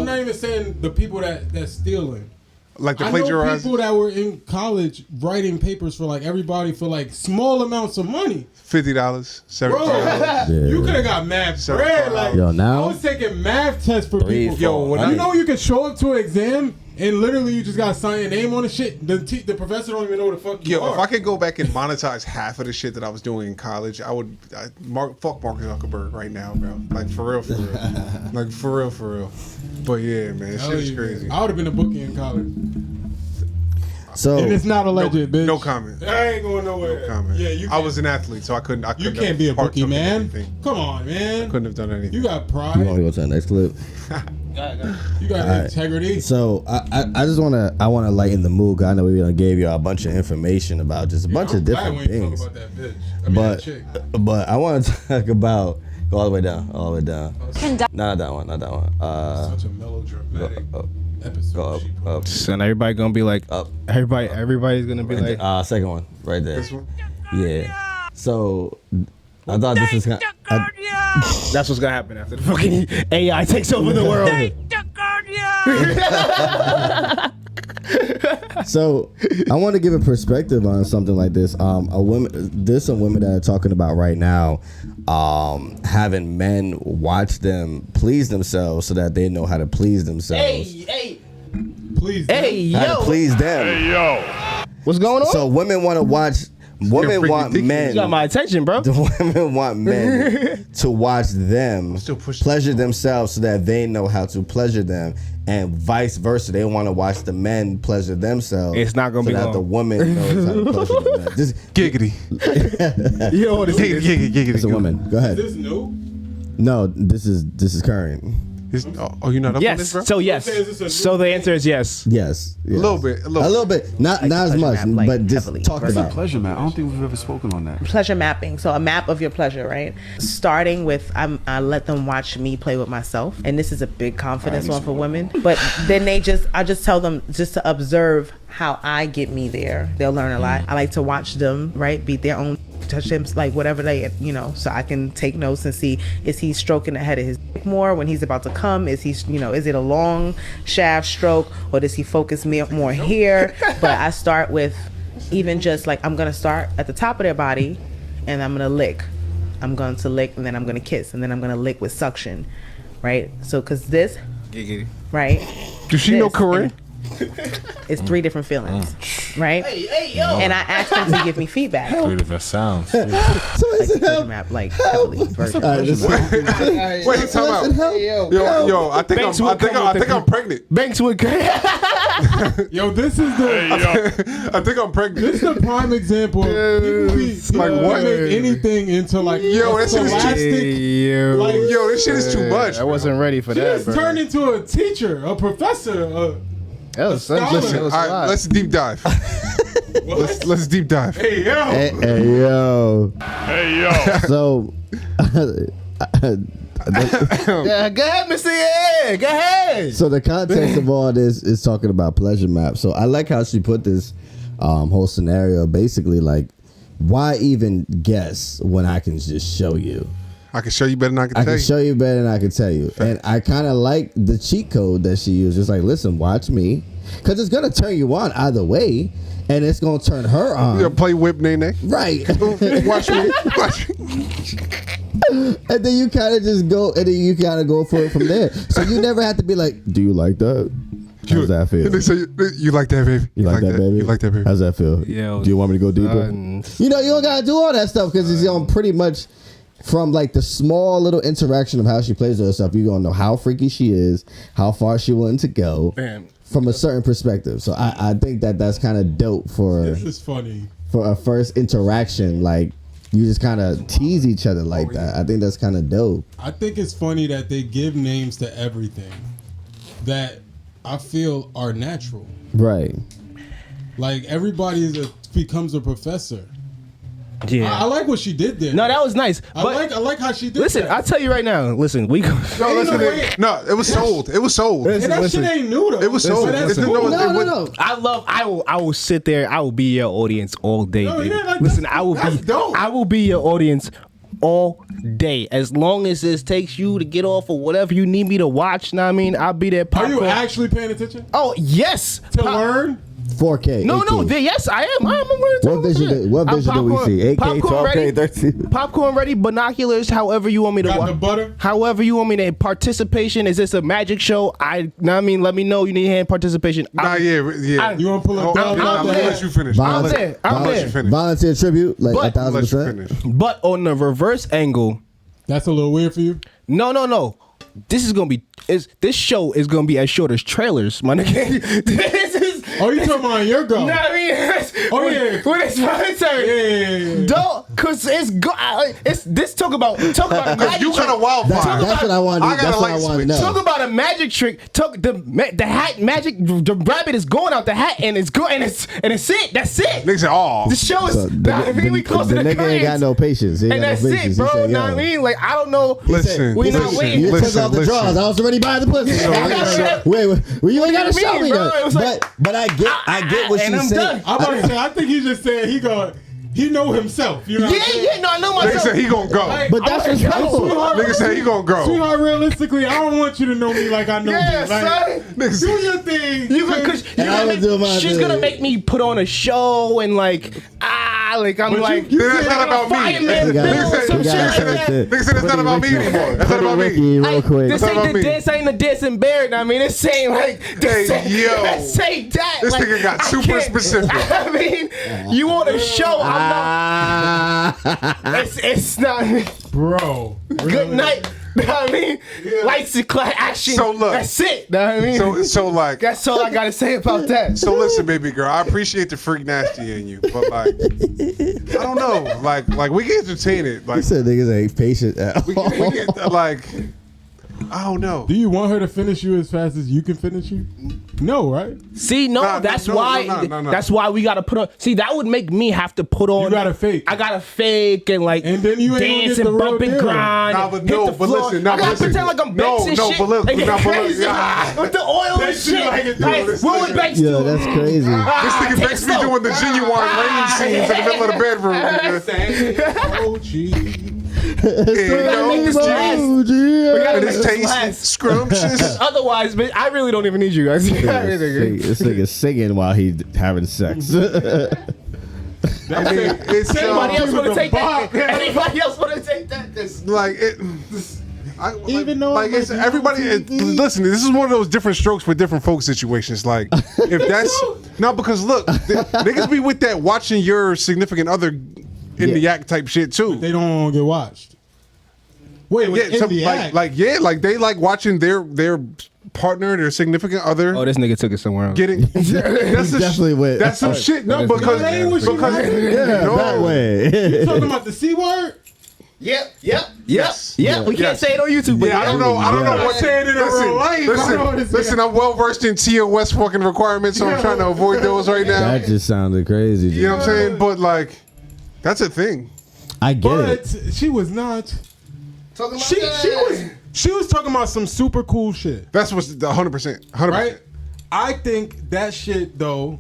not even saying the people that's stealing. like the I know plagiarizing. people that were in college writing papers for like everybody for like small amounts of money. $50, Bro, $75. you could have got math bread. Like, Yo, now- I was taking math tests for people. Yo, when you know you can show up to an exam and literally you just gotta sign your name on the shit. The professor don't even know what the fuck you Yo, are. if I could go back and monetize half of the shit that I was doing in college, I would fuck Mark Zuckerberg right now, bro. Like for real. Like for real. But yeah, man, shit is crazy. I would have been a bookie in college. So And it's not alleged, bitch. No comment. I ain't going nowhere. No comment. Yeah, you I was an athlete, so I couldn't. You can't be a parked bookie, up in man. anything. Come on, man. Couldn't have done anything. You got you pride. want to go to the next clip? You got Alright. integrity. So I just wanna lighten the mood. 'Cause I know we done gave you a bunch of information about just a bunch of different things. Talk about that bitch. I mean, that chick. But I want to talk about go all the way down. Not that one. Such a melodramatic episode. Go up, she put. up, And everybody gonna be like, up. everybody's gonna be Right like, there. Second one, right there. This one? Yeah. So I thought this was kind. that's what's gonna happen after the fucking AI takes over the world. So I want to give a perspective on something like this. There's some women that are talking about right now, having men watch them please themselves so that they know how to please themselves. Please. Hey, How to yo, please them. what's going on? So women want to watch. Women freaking want dick. men. You got my attention, bro. The women want men to watch them Still pushing. pleasure themselves so that they know how to pleasure them, and vice versa. They want to watch the men pleasure themselves. It's not gonna so be that long. the woman knows how to pleasure the men. Giggity. You know what it is. Giggity. It's a woman. Go ahead. Is this new? No, this is current. Oh, you're not up on this, Yes. bro? So yes. So the answer is yes. Yes. A little bit. A little bit. Not as much, but just talk about. Pleasure map. I don't think we've ever spoken on that. Pleasure mapping. So a map of your pleasure, right? Starting with I let them watch me play with myself, and this is a big confidence one for women. But then I just tell them just to observe how I get me there. They'll learn a lot. I like to watch them, right, beat their own, touch them, like whatever they, so I can take notes and see, is he stroking the head of his dick more when he's about to come? Is he, is it a long shaft stroke, or does he focus more here? But I start with even just like, I'm gonna start at the top of their body and I'm gonna lick. I'm going to lick and then I'm gonna kiss and then I'm gonna lick with suction, right? So, cause this, right? Does she know Korean? It's 3 different feelings, right? Hey, yo. And I asked them to give me feedback. 3 different sounds. So is it help? Map, like heavily. Wait, time out. Yo, I think I'm pregnant. Banks would. Yo, this is the. I think I'm pregnant. This is the prime example. People what? make anything into like this shit is scholastic. Like, yo, this shit is too much. I wasn't ready for She that, just bro. turned into a teacher, a professor. Listen, all right, let's deep dive. let's deep dive. Hey yo. Hey yo. Hey yo. So. Yeah, go ahead, Mr. Yeah, go ahead. So the context of all this is talking about pleasure map. So I like how she put this whole scenario. Basically, like, why even guess when I can just show you? I can show you better than I can tell you. I can show you better than I can tell you. And I kind of like the cheat code that she used. It's like, listen, watch me. Because it's going to turn you on either way. And it's going to turn her on. You play whip, Nene. Right. Watch me. Watch me. And then you kind of just go, and then you kind of go for it from there. So you never have to be like, do you like that? How does that feel? They say, you like that, baby? You like that, baby? You like that, baby? How's that feel? Yo, do you want me to go deeper? You don't got to do all that stuff because it's on pretty much from like the small little interaction of how she plays with herself. You're going to know how freaky she is, how far she willing to go from a certain perspective. So I think that's kind of dope for This is funny. For a first interaction. Like, you just kind of tease each other like that. I think that's kind of dope. I think it's funny that they give names to everything that I feel are natural. Right. Like everybody becomes a professor. Yeah, I like what she did there. No, that was nice. I like how she did. Listen, that. I'll tell you right now. Listen, we go. No, it was sold. It was sold. And that shit ain't new though. It was sold. No. I will sit there. I will be your audience all day, baby. Listen, I will be your audience all day. As long as this takes you to get off or whatever you need me to watch, know what I mean? I'll be there. Are you actually paying attention? Oh, yes. To learn? 4K. No, 8K. yes, I am. What vision do we see? 8K, 12K, 13. Popcorn ready, binoculars, however you want me to watch. The butter? However you want me to participation. Is this a magic show? Let me know you need hand participation. Yeah. You want to pull it down? I'll let you finish. I'm there. Volunteer tribute, like 1,000%. But on the reverse angle, that's a little weird for you. No. This is gonna be. This show is gonna be as short as trailers, my nigga. This is. Oh, you talking about your go? No, I mean, when it's my turn. Don't, cause it's this talk about a magic you kind of wild. That's what I want to. That's what I want to know. Talk about a magic trick. The hat magic. The rabbit is going out the hat and it's going and it's it. That's it. Nigga said, "Oh, the show is." We close to the nigga ain't got no patience. And that's it, bro. You know what I mean? Like, I don't know. Listen, we not waiting. You took off the drawers. I was already buying the pussy. Wait, you ain't got to show me that. But I get what she's saying. I'm about to say, I think he just said he know himself. You know? Yeah. No, I know myself. Nigga said he gonna go. Like, but that's respectful. Nigga said he gonna go. Sweetheart, realistically, I don't want you to know me like I know you. Like, son. Do your thing. She's gonna make me put on a show and like I'm like. That's not about me. Nigga said it's not about me anymore. That's not about me. Real quick. This ain't the dancing bear. I mean, it's saying like this ain't that. This nigga got super specific. I mean, you want a show? I'm not. It's not, bro. Good night. Know what I mean? Lights and action. So look, that's it. Know what I mean? So like, that's all I gotta say about that. So listen, baby girl, I appreciate the freak nasty in you, but like, I don't know, like we can entertain it. Like, you said niggas ain't patient at all. We get like, I don't know. Do you want her to finish you as fast as you can finish you? No, right? See, no, that's why. That's why we gotta put on. See, that would make me have to put on. You gotta fake. I gotta fake and like and then you dance and bump and grind. Nah, but no, but listen, I gotta pretend like I'm Banks and shit. but look, and get nah, but look, crazy with the oil and shit. What would Banks Yo, do? that's crazy. This nigga Banks be doing the genuine rain scenes in the middle of the bedroom. We gotta this taste scrumptious. Otherwise, bitch, I really don't even need you guys. This nigga singing while he having sex. It's Anybody else want to take that? Anybody else want to take that? Like it. Even though like it's everybody listen, this is one of those different strokes for different folk situations. Like if that's no, because look, niggas be with that watching your significant other in the act type shit too. But they don't want to get watched. Wait, in the act? like they like watching their partner, their significant other. Oh, this nigga took it somewhere else. Getting that's definitely went. That's some shit. No, because that way. You talking about the C word? Yep. Yes. We can't say it on YouTube. But I don't know what saying it in real life. Listen, I'm well versed in TOS fucking requirements, so I'm trying to avoid those right now. That just sounded crazy. You know what I'm saying? But like, that's a thing. I get it. But she was not. She was talking about some super cool shit. That's what's 100%. Right? I think that shit though,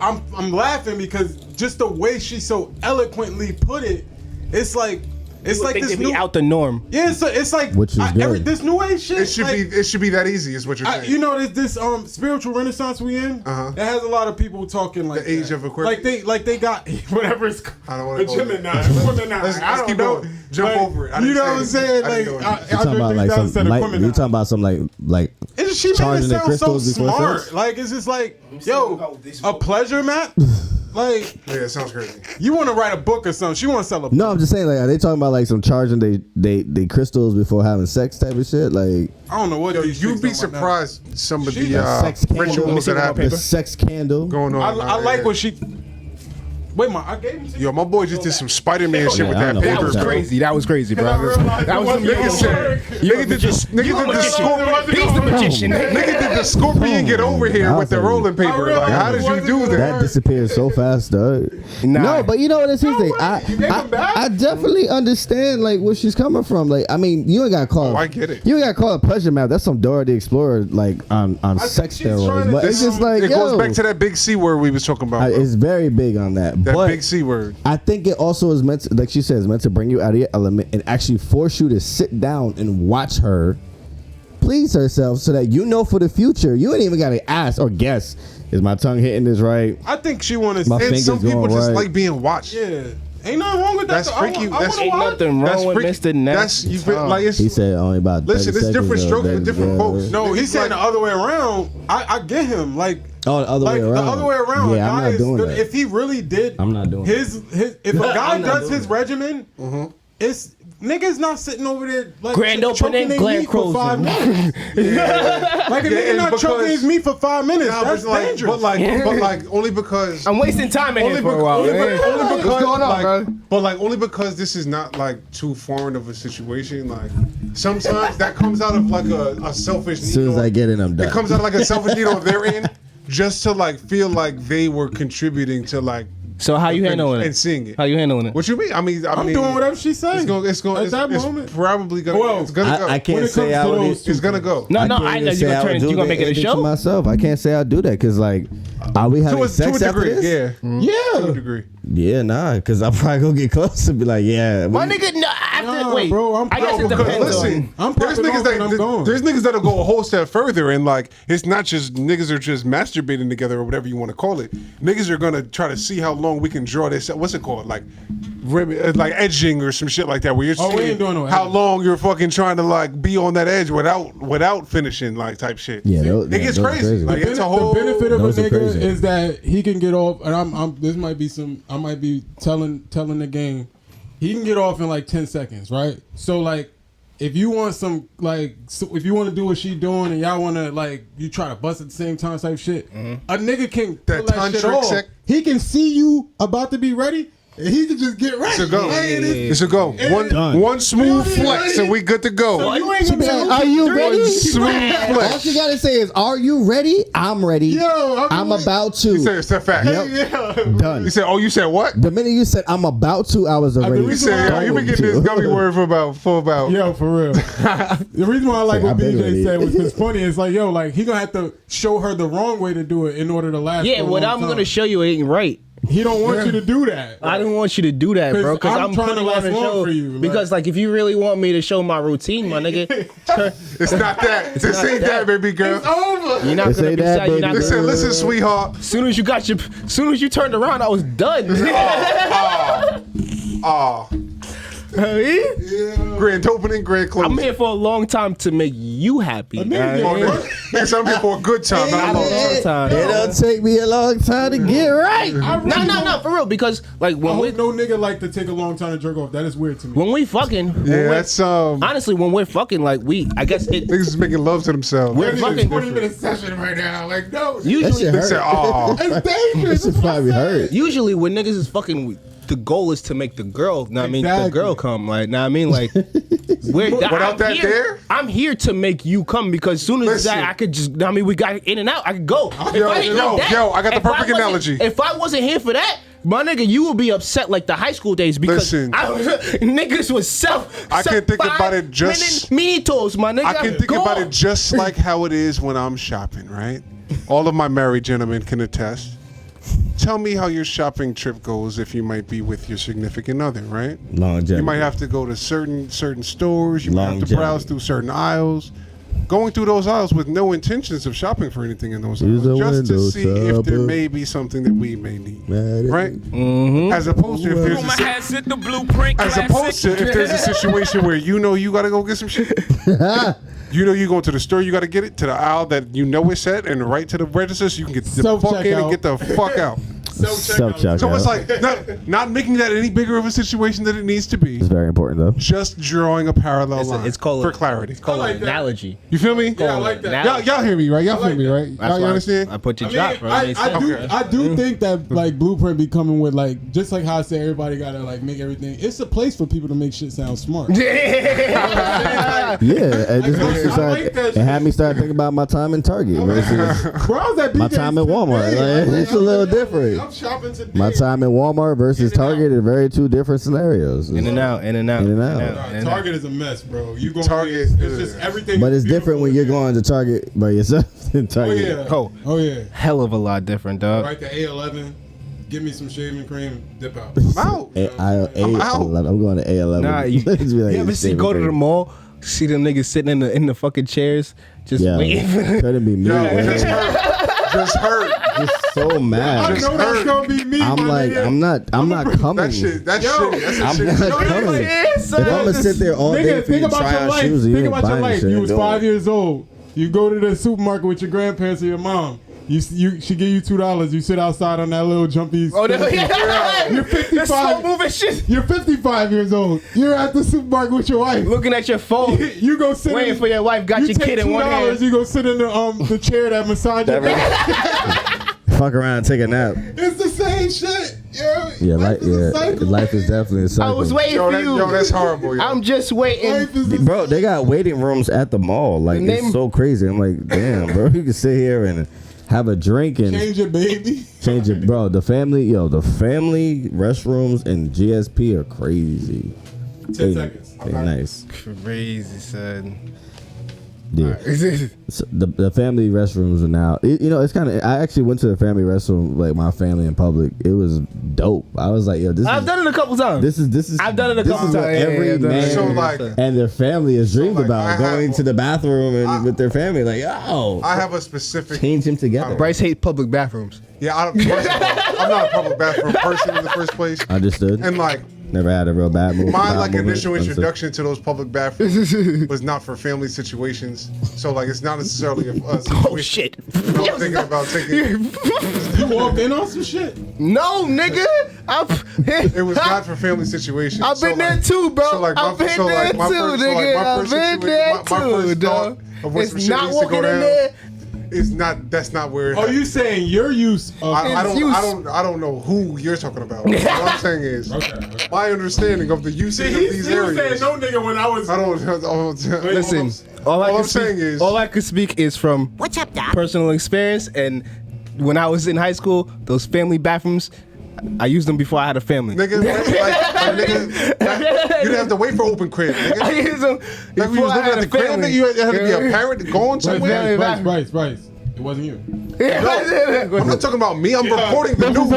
I'm laughing because just the way she so eloquently put it, it's like this new out the norm. Yeah, it's like which is good. This new age shit. It should be that easy. Is what you're saying. You know, this spiritual renaissance we in. That has a lot of people talking like the age of Aquarius. Like they got whatever it's called. I don't want to Gemini. Let's keep going. Jump over it. You know what I'm saying? Like you talking about like some you talking about some like she made it sound so smart. Sex? Like it's just like a pleasure map. Like, yeah, it sounds crazy. You want to write a book or something? She want to sell a book. No, I'm just saying, like, are they talking about like some charging they crystals before having sex type of shit? Like, I don't know what you'd be surprised some of the sex rituals that happen. The sex candle going on. I like what she. Wait, I gave him to you. Yo, my boy just did some Spider-Man shit with that paper. That was crazy. That was crazy, bro. That was some nigga did the scorpion. He's the magician. Nigga did the scorpion get over here with the rolling paper. Like, how did you do that? That disappeared so fast, dog. No, but you know what? That's his thing. I definitely understand like where she's coming from. Like, I mean, you ain't got to call. I get it. You ain't got to call it pleasure map. That's some Dora the Explorer like on sex steroids. But it's just like it goes back to that big C word we was talking about. It's very big on that. That but big C word. I think it also is meant to, like she says, meant to bring you out of your element and actually force you to sit down and watch her please herself so that you know for the future. You ain't even got to ask or guess, is my tongue hitting this right? I think she wanted my to. fingers some people going just right. like being watched. Yeah. Ain't nothing wrong with that. That's freaky. Ain't nothing wrong with Mr. That's you feel like it's. He said only about. Listen, it's different strokes for different folks. No, he's saying the other way around. I get him. Like, oh, the other way around. The other way around. Yeah, I'm not doing that. If he really did, I'm not doing his. If a guy does his regimen, it's niggas not sitting over there like grand opening, Glenn for 5 minutes. Like a nigga not choking his meat for 5 minutes. That's dangerous. But like only because I'm wasting time in here for a while. Only because, what's going on, bro? But like only because this is not like too foreign of a situation. Like sometimes that comes out of like a selfish. As soon as I get in, I'm done. It comes out of like a selfish need on their end, just to like feel like they were contributing to like. So how you handling it? And seeing it. How you handling it? What you mean? I'm doing whatever she says. It's probably gonna. Well, it's gonna go. I can't say I would. It's gonna go. No, I know you're gonna make it a show. To myself, I can't say I'll do that because like, are we having sex after this? Yeah. To a degree. Yeah, nah, because I'm probably gonna get close and be like, yeah. My nigga, no, after wait, bro, I guess it depends. Listen, there's niggas that'll go a whole step further and like it's not just niggas are just masturbating together or whatever you want to call it. Niggas are gonna try to see how long we can draw this. What's it called? Like edging or some shit like that. Where you're seeing how long you're fucking trying to like be on that edge without finishing like type shit. Yeah, it gets crazy. Like it's a whole. The benefit of a nigga is that he can get off, and I'm this might be some. I might be telling the game. He can get off in like 10 seconds, right? So like, if you want some like, if you want to do what she doing and y'all want to like, you try to bust at the same time type shit. A nigga can pull that shit off. He can see you about to be ready he could just get right. It's a go. Hey, It's a go. One smooth flex and we good to go. you ain't She be gonna like, are you ready? Smooth All flex. she gotta say is, are you ready? I'm ready. Yo, I'm about to. He said it's a fact. Yep. Done. He said, "Oh, you said what?" The minute you said I'm about to, I was already. He said, "Yo, you been getting this gummy word for about." Yo, for real. The reason why I like what BJ said was because funny. It's like, yo, like he gonna have to show her the wrong way to do it in order to last. Yeah, for a what long I'm time. gonna show you ain't right. He don't want you to do that. I don't want you to do that, bro. Because I'm trying to putting last on a long show. for you. Because like, if you really want me to show my routine, my nigga, It's not that. This not ain't that, baby girl. It's over. you're not This gonna ain't be that, sad. You're not baby. gonna. Listen, sweetheart. Soon as you turned around, I was done. Grand opening, grand closing. I'm here for a long time to make you happy. Yes, I'm here for a good time, not a long time. It'll take me a long time to get right. No, for real. Because like I when hope we no nigga like to take a long time to jerk off. That is weird to me. when we fucking, Yeah, that's honestly when we're fucking, like I guess it. niggas is making love to themselves. We're fucking. 20-minute session right now. Like, no. That Usually, shit They hurt. said, "Oh, It's dangerous. This shit probably hurt. usually when niggas is fucking, the goal is to make the girl. Know what I mean, the Exactly. girl come. Like, know what I mean, like, Without that there? I'm here to make you come because soon as Listen. that I could just. Know what I mean, we got in and out. I could go. If Yo, I didn't yo, know that- yo, I got the if perfect wasn't- analogy. If I wasn't here for that. My nigga, you would be upset like the high school days because Listen. niggas was I can think about it just- minitos, my nigga. I can think Go. about it just like how it is when I'm shopping, right? All of my married gentlemen can attest. Tell me how your shopping trip goes if you might be with your significant other, right? Longevity. You might have to go to certain stores. You might have to Longevity. browse through certain aisles. Going through those aisles with no intentions of shopping for anything in those Use aisles, a just to window see if there shopper. may be something that we may need, Man, right? Mm-hmm. As opposed to if there's My a, hands hit the blueprint as opposed to if there's a situation where you know you gotta go get some shit. You know you going to the store, you got to get it to the aisle that you know is set and right to the register so you can get the fuck in and get the fuck out. Self-checkout. So it's like not making that any bigger of a situation than it needs to be. It's very important though. Just drawing a parallel line. It's called for clarity. It's called an analogy. You feel me? Yeah, I like that. Y'all hear me, right? Y'all feel me, right? That's Y'all why understand? I put your I drop, mean, bro. I do think that like Blueprint be coming with like just like how I say everybody gotta like make everything. It's a place for people to make shit sound smart. Yeah, it just makes me start. It had me start thinking about my time in Target versus Bro, I was at my BJ's time in Walmart. today. Like, it's a little different. I'm shopping today. My time in Walmart versus Target are very two different scenarios. In and out, in and out. In and out. Nah, Target is a mess, bro. You going Target it's just everything. But is it's different when you're going to Target by yourself than Oh Target. yeah. Oh, yeah. hell of a lot different, dog. Right to A11. Give me some shaving cream. Dip out. I'm out. I'm going to A11. Nah, you, Just be like, you ever see shaving go to the cream. mall, see them niggas sitting in the fucking chairs, just Yeah, waiting. couldn't be me. Yo, man. just hurt. Just hurt. Just so mad. I know that's gonna be me. I'm my like, nigga. I'm not coming. That shit. That's Yo, shit. That's I'm shit. not coming. If I'm gonna sit there all day Nigga, for you think to about try your on life. shoes, and you Think ain't about your buying life. shit, You was doing 5 it. years old. You go to the supermarket with your grandparents or your mom. She give you $2. You sit outside on that little jumpy. Oh, yeah. You're That 55. slow moving shit. You're 55 years old. You're at the supermarket with your wife. Looking at your phone, You go sit waiting for your wife. Got you your take kid in one $2, hand. You go sit in the chair that massage your back. Fuck around and take a nap. It's the same shit. Yo. Yeah, Life life is definitely a I cycle. was waiting Yo, for that, you. yo, that's horrible. Yo. I'm just waiting. Life is the Bro, they got waiting rooms at the mall. Like, it's so crazy. I'm like, damn, bro, you can sit here and have a drink and change it, baby. change it, bro. The family restrooms and GSP are crazy. 10 seconds. They nice. Crazy, son. Yeah. So the family restrooms are now. It's kind of. I actually went to the family restroom, like my family in public. It was dope. I was like, yo, I've done it a couple times. This is. I've done it a couple This is what times. every man So, like, and their family has dreamed about, going have- to the bathroom and with their family. Like, yo, I have a specific. change them together. Bryce hates public bathrooms. Yeah, first of all, I'm not a public bathroom person in the first place. Understood. And like, Never had a real bad move. my bad like moment. initial Understood. introduction to those public bathrooms was not for family situations. So like, it's not necessarily a situation. Oh shit! You know, I'm thinking about taking. You walked in on some shit. No, nigga. It was not for family situations. I've been So, there like- too, bro. So like, I've been there too, nigga. I've been there my too, first thought of when some It's shit not needs to go walking in down. there. is not. That's not where. Oh, you saying your use of? I don't know who you're talking about. What I'm saying is, my understanding of the usage of these he was areas. saying no nigga when I was. I don't. Listen, all I could speak is from What's up, Doc? personal experience. And when I was in high school, those family bathrooms, I used them before I had a family. Nigga, nigga, you didn't have to wait for open crib. Nigga. I used them Like we was living at the crib, nigga, you had to be a parent going somewhere. Bryce. It wasn't you. I'm not talking about me. I'm reporting the news.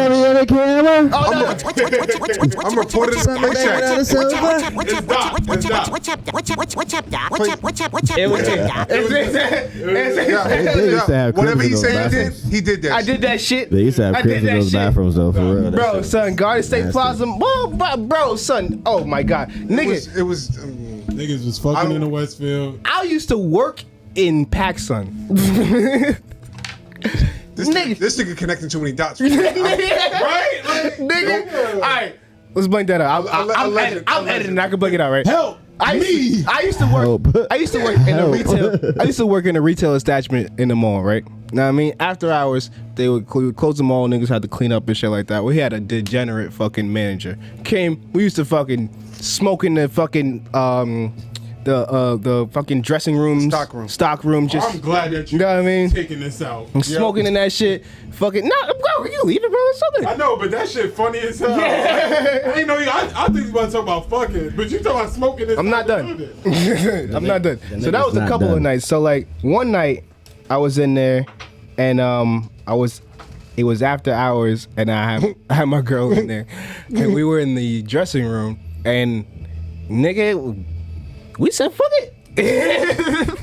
I'm reporting the Whatever he said he did that. I did that shit. They used to have cribs in those bathrooms though, for real. Bro, son, Garden State Plaza. Bro, son. Oh my God, nigga. It was. Niggas was fucking in the Westfield. I used to work in PacSun. This nigga connecting too many dots. Right? Nigga. All right. Let's blank that out. I'm editing. I can blank it out, right? Help I used to work in a retail. I used to work in a retail establishment in the mall, right? Know what I mean? After hours, they would close the mall. Niggas had to clean up and shit like that. We had a degenerate fucking manager. We used to fucking smoke in the fucking the fucking dressing rooms, stock room. Just, I'm glad that you know what I mean? Taking this out. I'm smoking in that shit. Fucking bro, you leave it, bro. It's something. I know, but that shit funny as hell. Yeah. I ain't know you. I think you about to talk about fucking, but you talking about smoking this. I'm not done. I'm not done. So that was a couple of nights. So like one night, I was in there, and it was after hours, and I had my girl in there, and we were in the dressing room, and nigga, we said fuck it.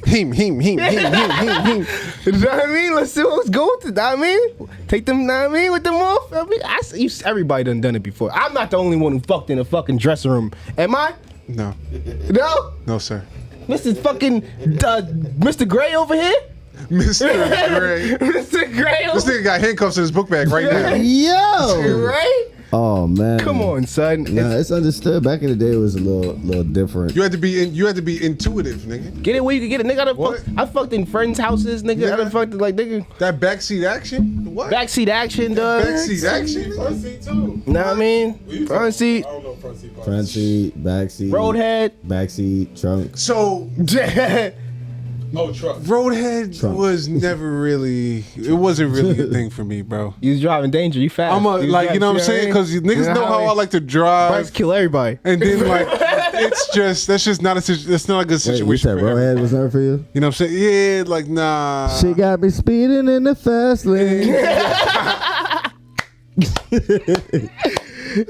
Him. You know what I mean? Let's see what's going to. You know what I mean? Take them, you know what I mean, with them off. I mean, everybody done it before. I'm not the only one who fucked in a fucking dressing room. Am I? No. No? No, sir. Mr. fucking Mr. Gray over here? Mr. Gray. Mr. Gray. This nigga got handcuffs in his book bag right now. Yo. Right? Oh man. Come on, son. Nah, it's understood. Back in the day, it was a little different. You had to be intuitive, nigga. Get it where you can get it, nigga. I fucked in friends' houses, nigga. I done fucked like nigga. That backseat action? What? Backseat action, dog. Backseat action? Front seat too. Know what I mean? Front seat. I don't know front seat. Front seat, back seat, Roadhead. back seat, trunk. So truck. Roadhead was never really. It wasn't really a thing for me, bro. You was driving danger. You fast. I'm you know what I'm saying? Because niggas know how I like to drive. Bikes kill everybody. And then like, that's just not a good situation. You said Roadhead was never for you? You know what I'm saying? Yeah, like nah. She got me speeding in the fast lane.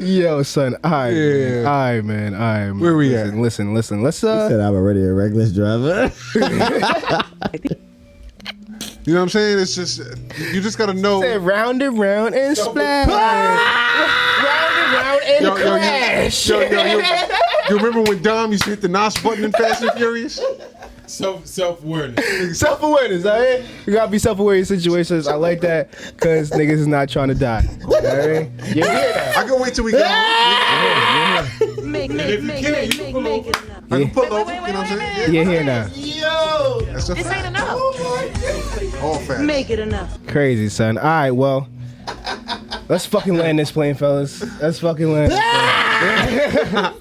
Yo, son. All right, man. Where we at? Listen. Let's You said I'm already a reckless driver. You know what I'm saying? It's just you just gotta know. Say round and round and splash. Round and round and crash. You remember when Dom used to hit the NOS button in Fast and Furious? Self-awareness. Self-awareness, all right? You gotta be self-aware in situations. I like that because niggas is not trying to die. All right? You hear that? I can wait till we go. Make it enough. I can pull over. You know what I'm saying? You hear now? Yo, That's a this fact. ain't enough. All facts. Make it enough. Crazy, son. All right, well, let's fucking land this plane, fellas. Let's fucking land this plane.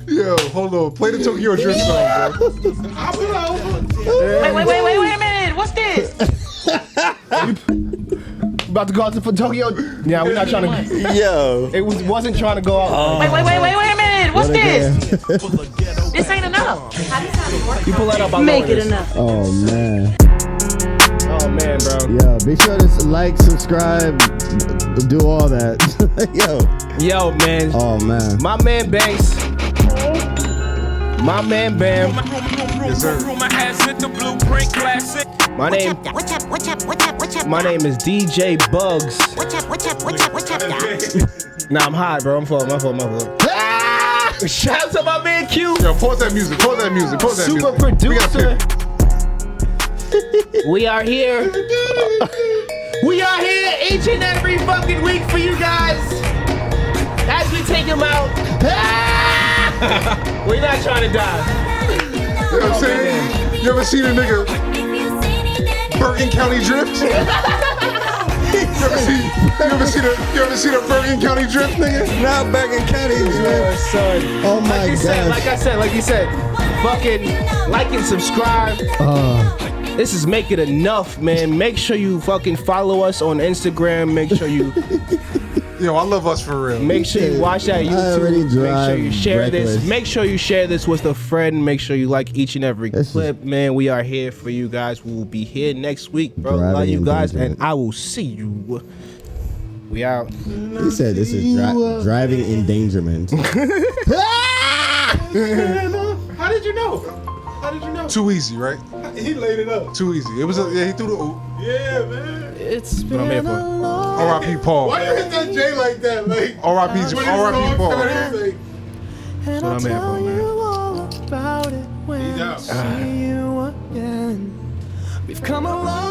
Yo, hold on. Play the Tokyo Drift song, bro. Wait a minute. What's this? About to go out to Tokyo. Yeah, we're not trying to. Yo. It wasn't trying to go out. Wait a minute. What's this? This ain't enough. You pull that up. Make it enough. Oh man. Oh man, bro. Yo, be sure to like, subscribe, do all that. Yo, man. Oh man. My man Banks. My man Bam. Yes, sir. My name. My name is DJ Bugs. Nah, I'm hot, bro. My fault. Ah! Shout out to my man Q. Yo, pause that music. Super producer. We are here. We are here each and every fucking week for you guys. As we take them out. We're not trying to die. You know what I'm saying? You ever seen a nigga Bergen County Drift? You ever see the Bergen County Drift, nigga? Not Bergen County Drift, son. Oh my god. Like you said, fucking like and subscribe. This is Make It Enough, man. Make sure you fucking follow us on Instagram. Make sure you Yo, I love us for real. Make sure you watch that YouTube. Make sure you share reckless. this. Make sure you share this with a friend. Make sure you like each and every clip, man. We are here for you guys. We will be here next week, bro. Love you guys, and I will see you. We out. He said this is driving endangerment. How did you know? How did you know? Too easy, right? He laid it up. Too easy. It was he threw the Yeah, man. It's been a R.I.P. Paul. Why you hit that J like that? Like R.I.P. Paul. Like, That's what I'm here for, man. he's out. We've come a long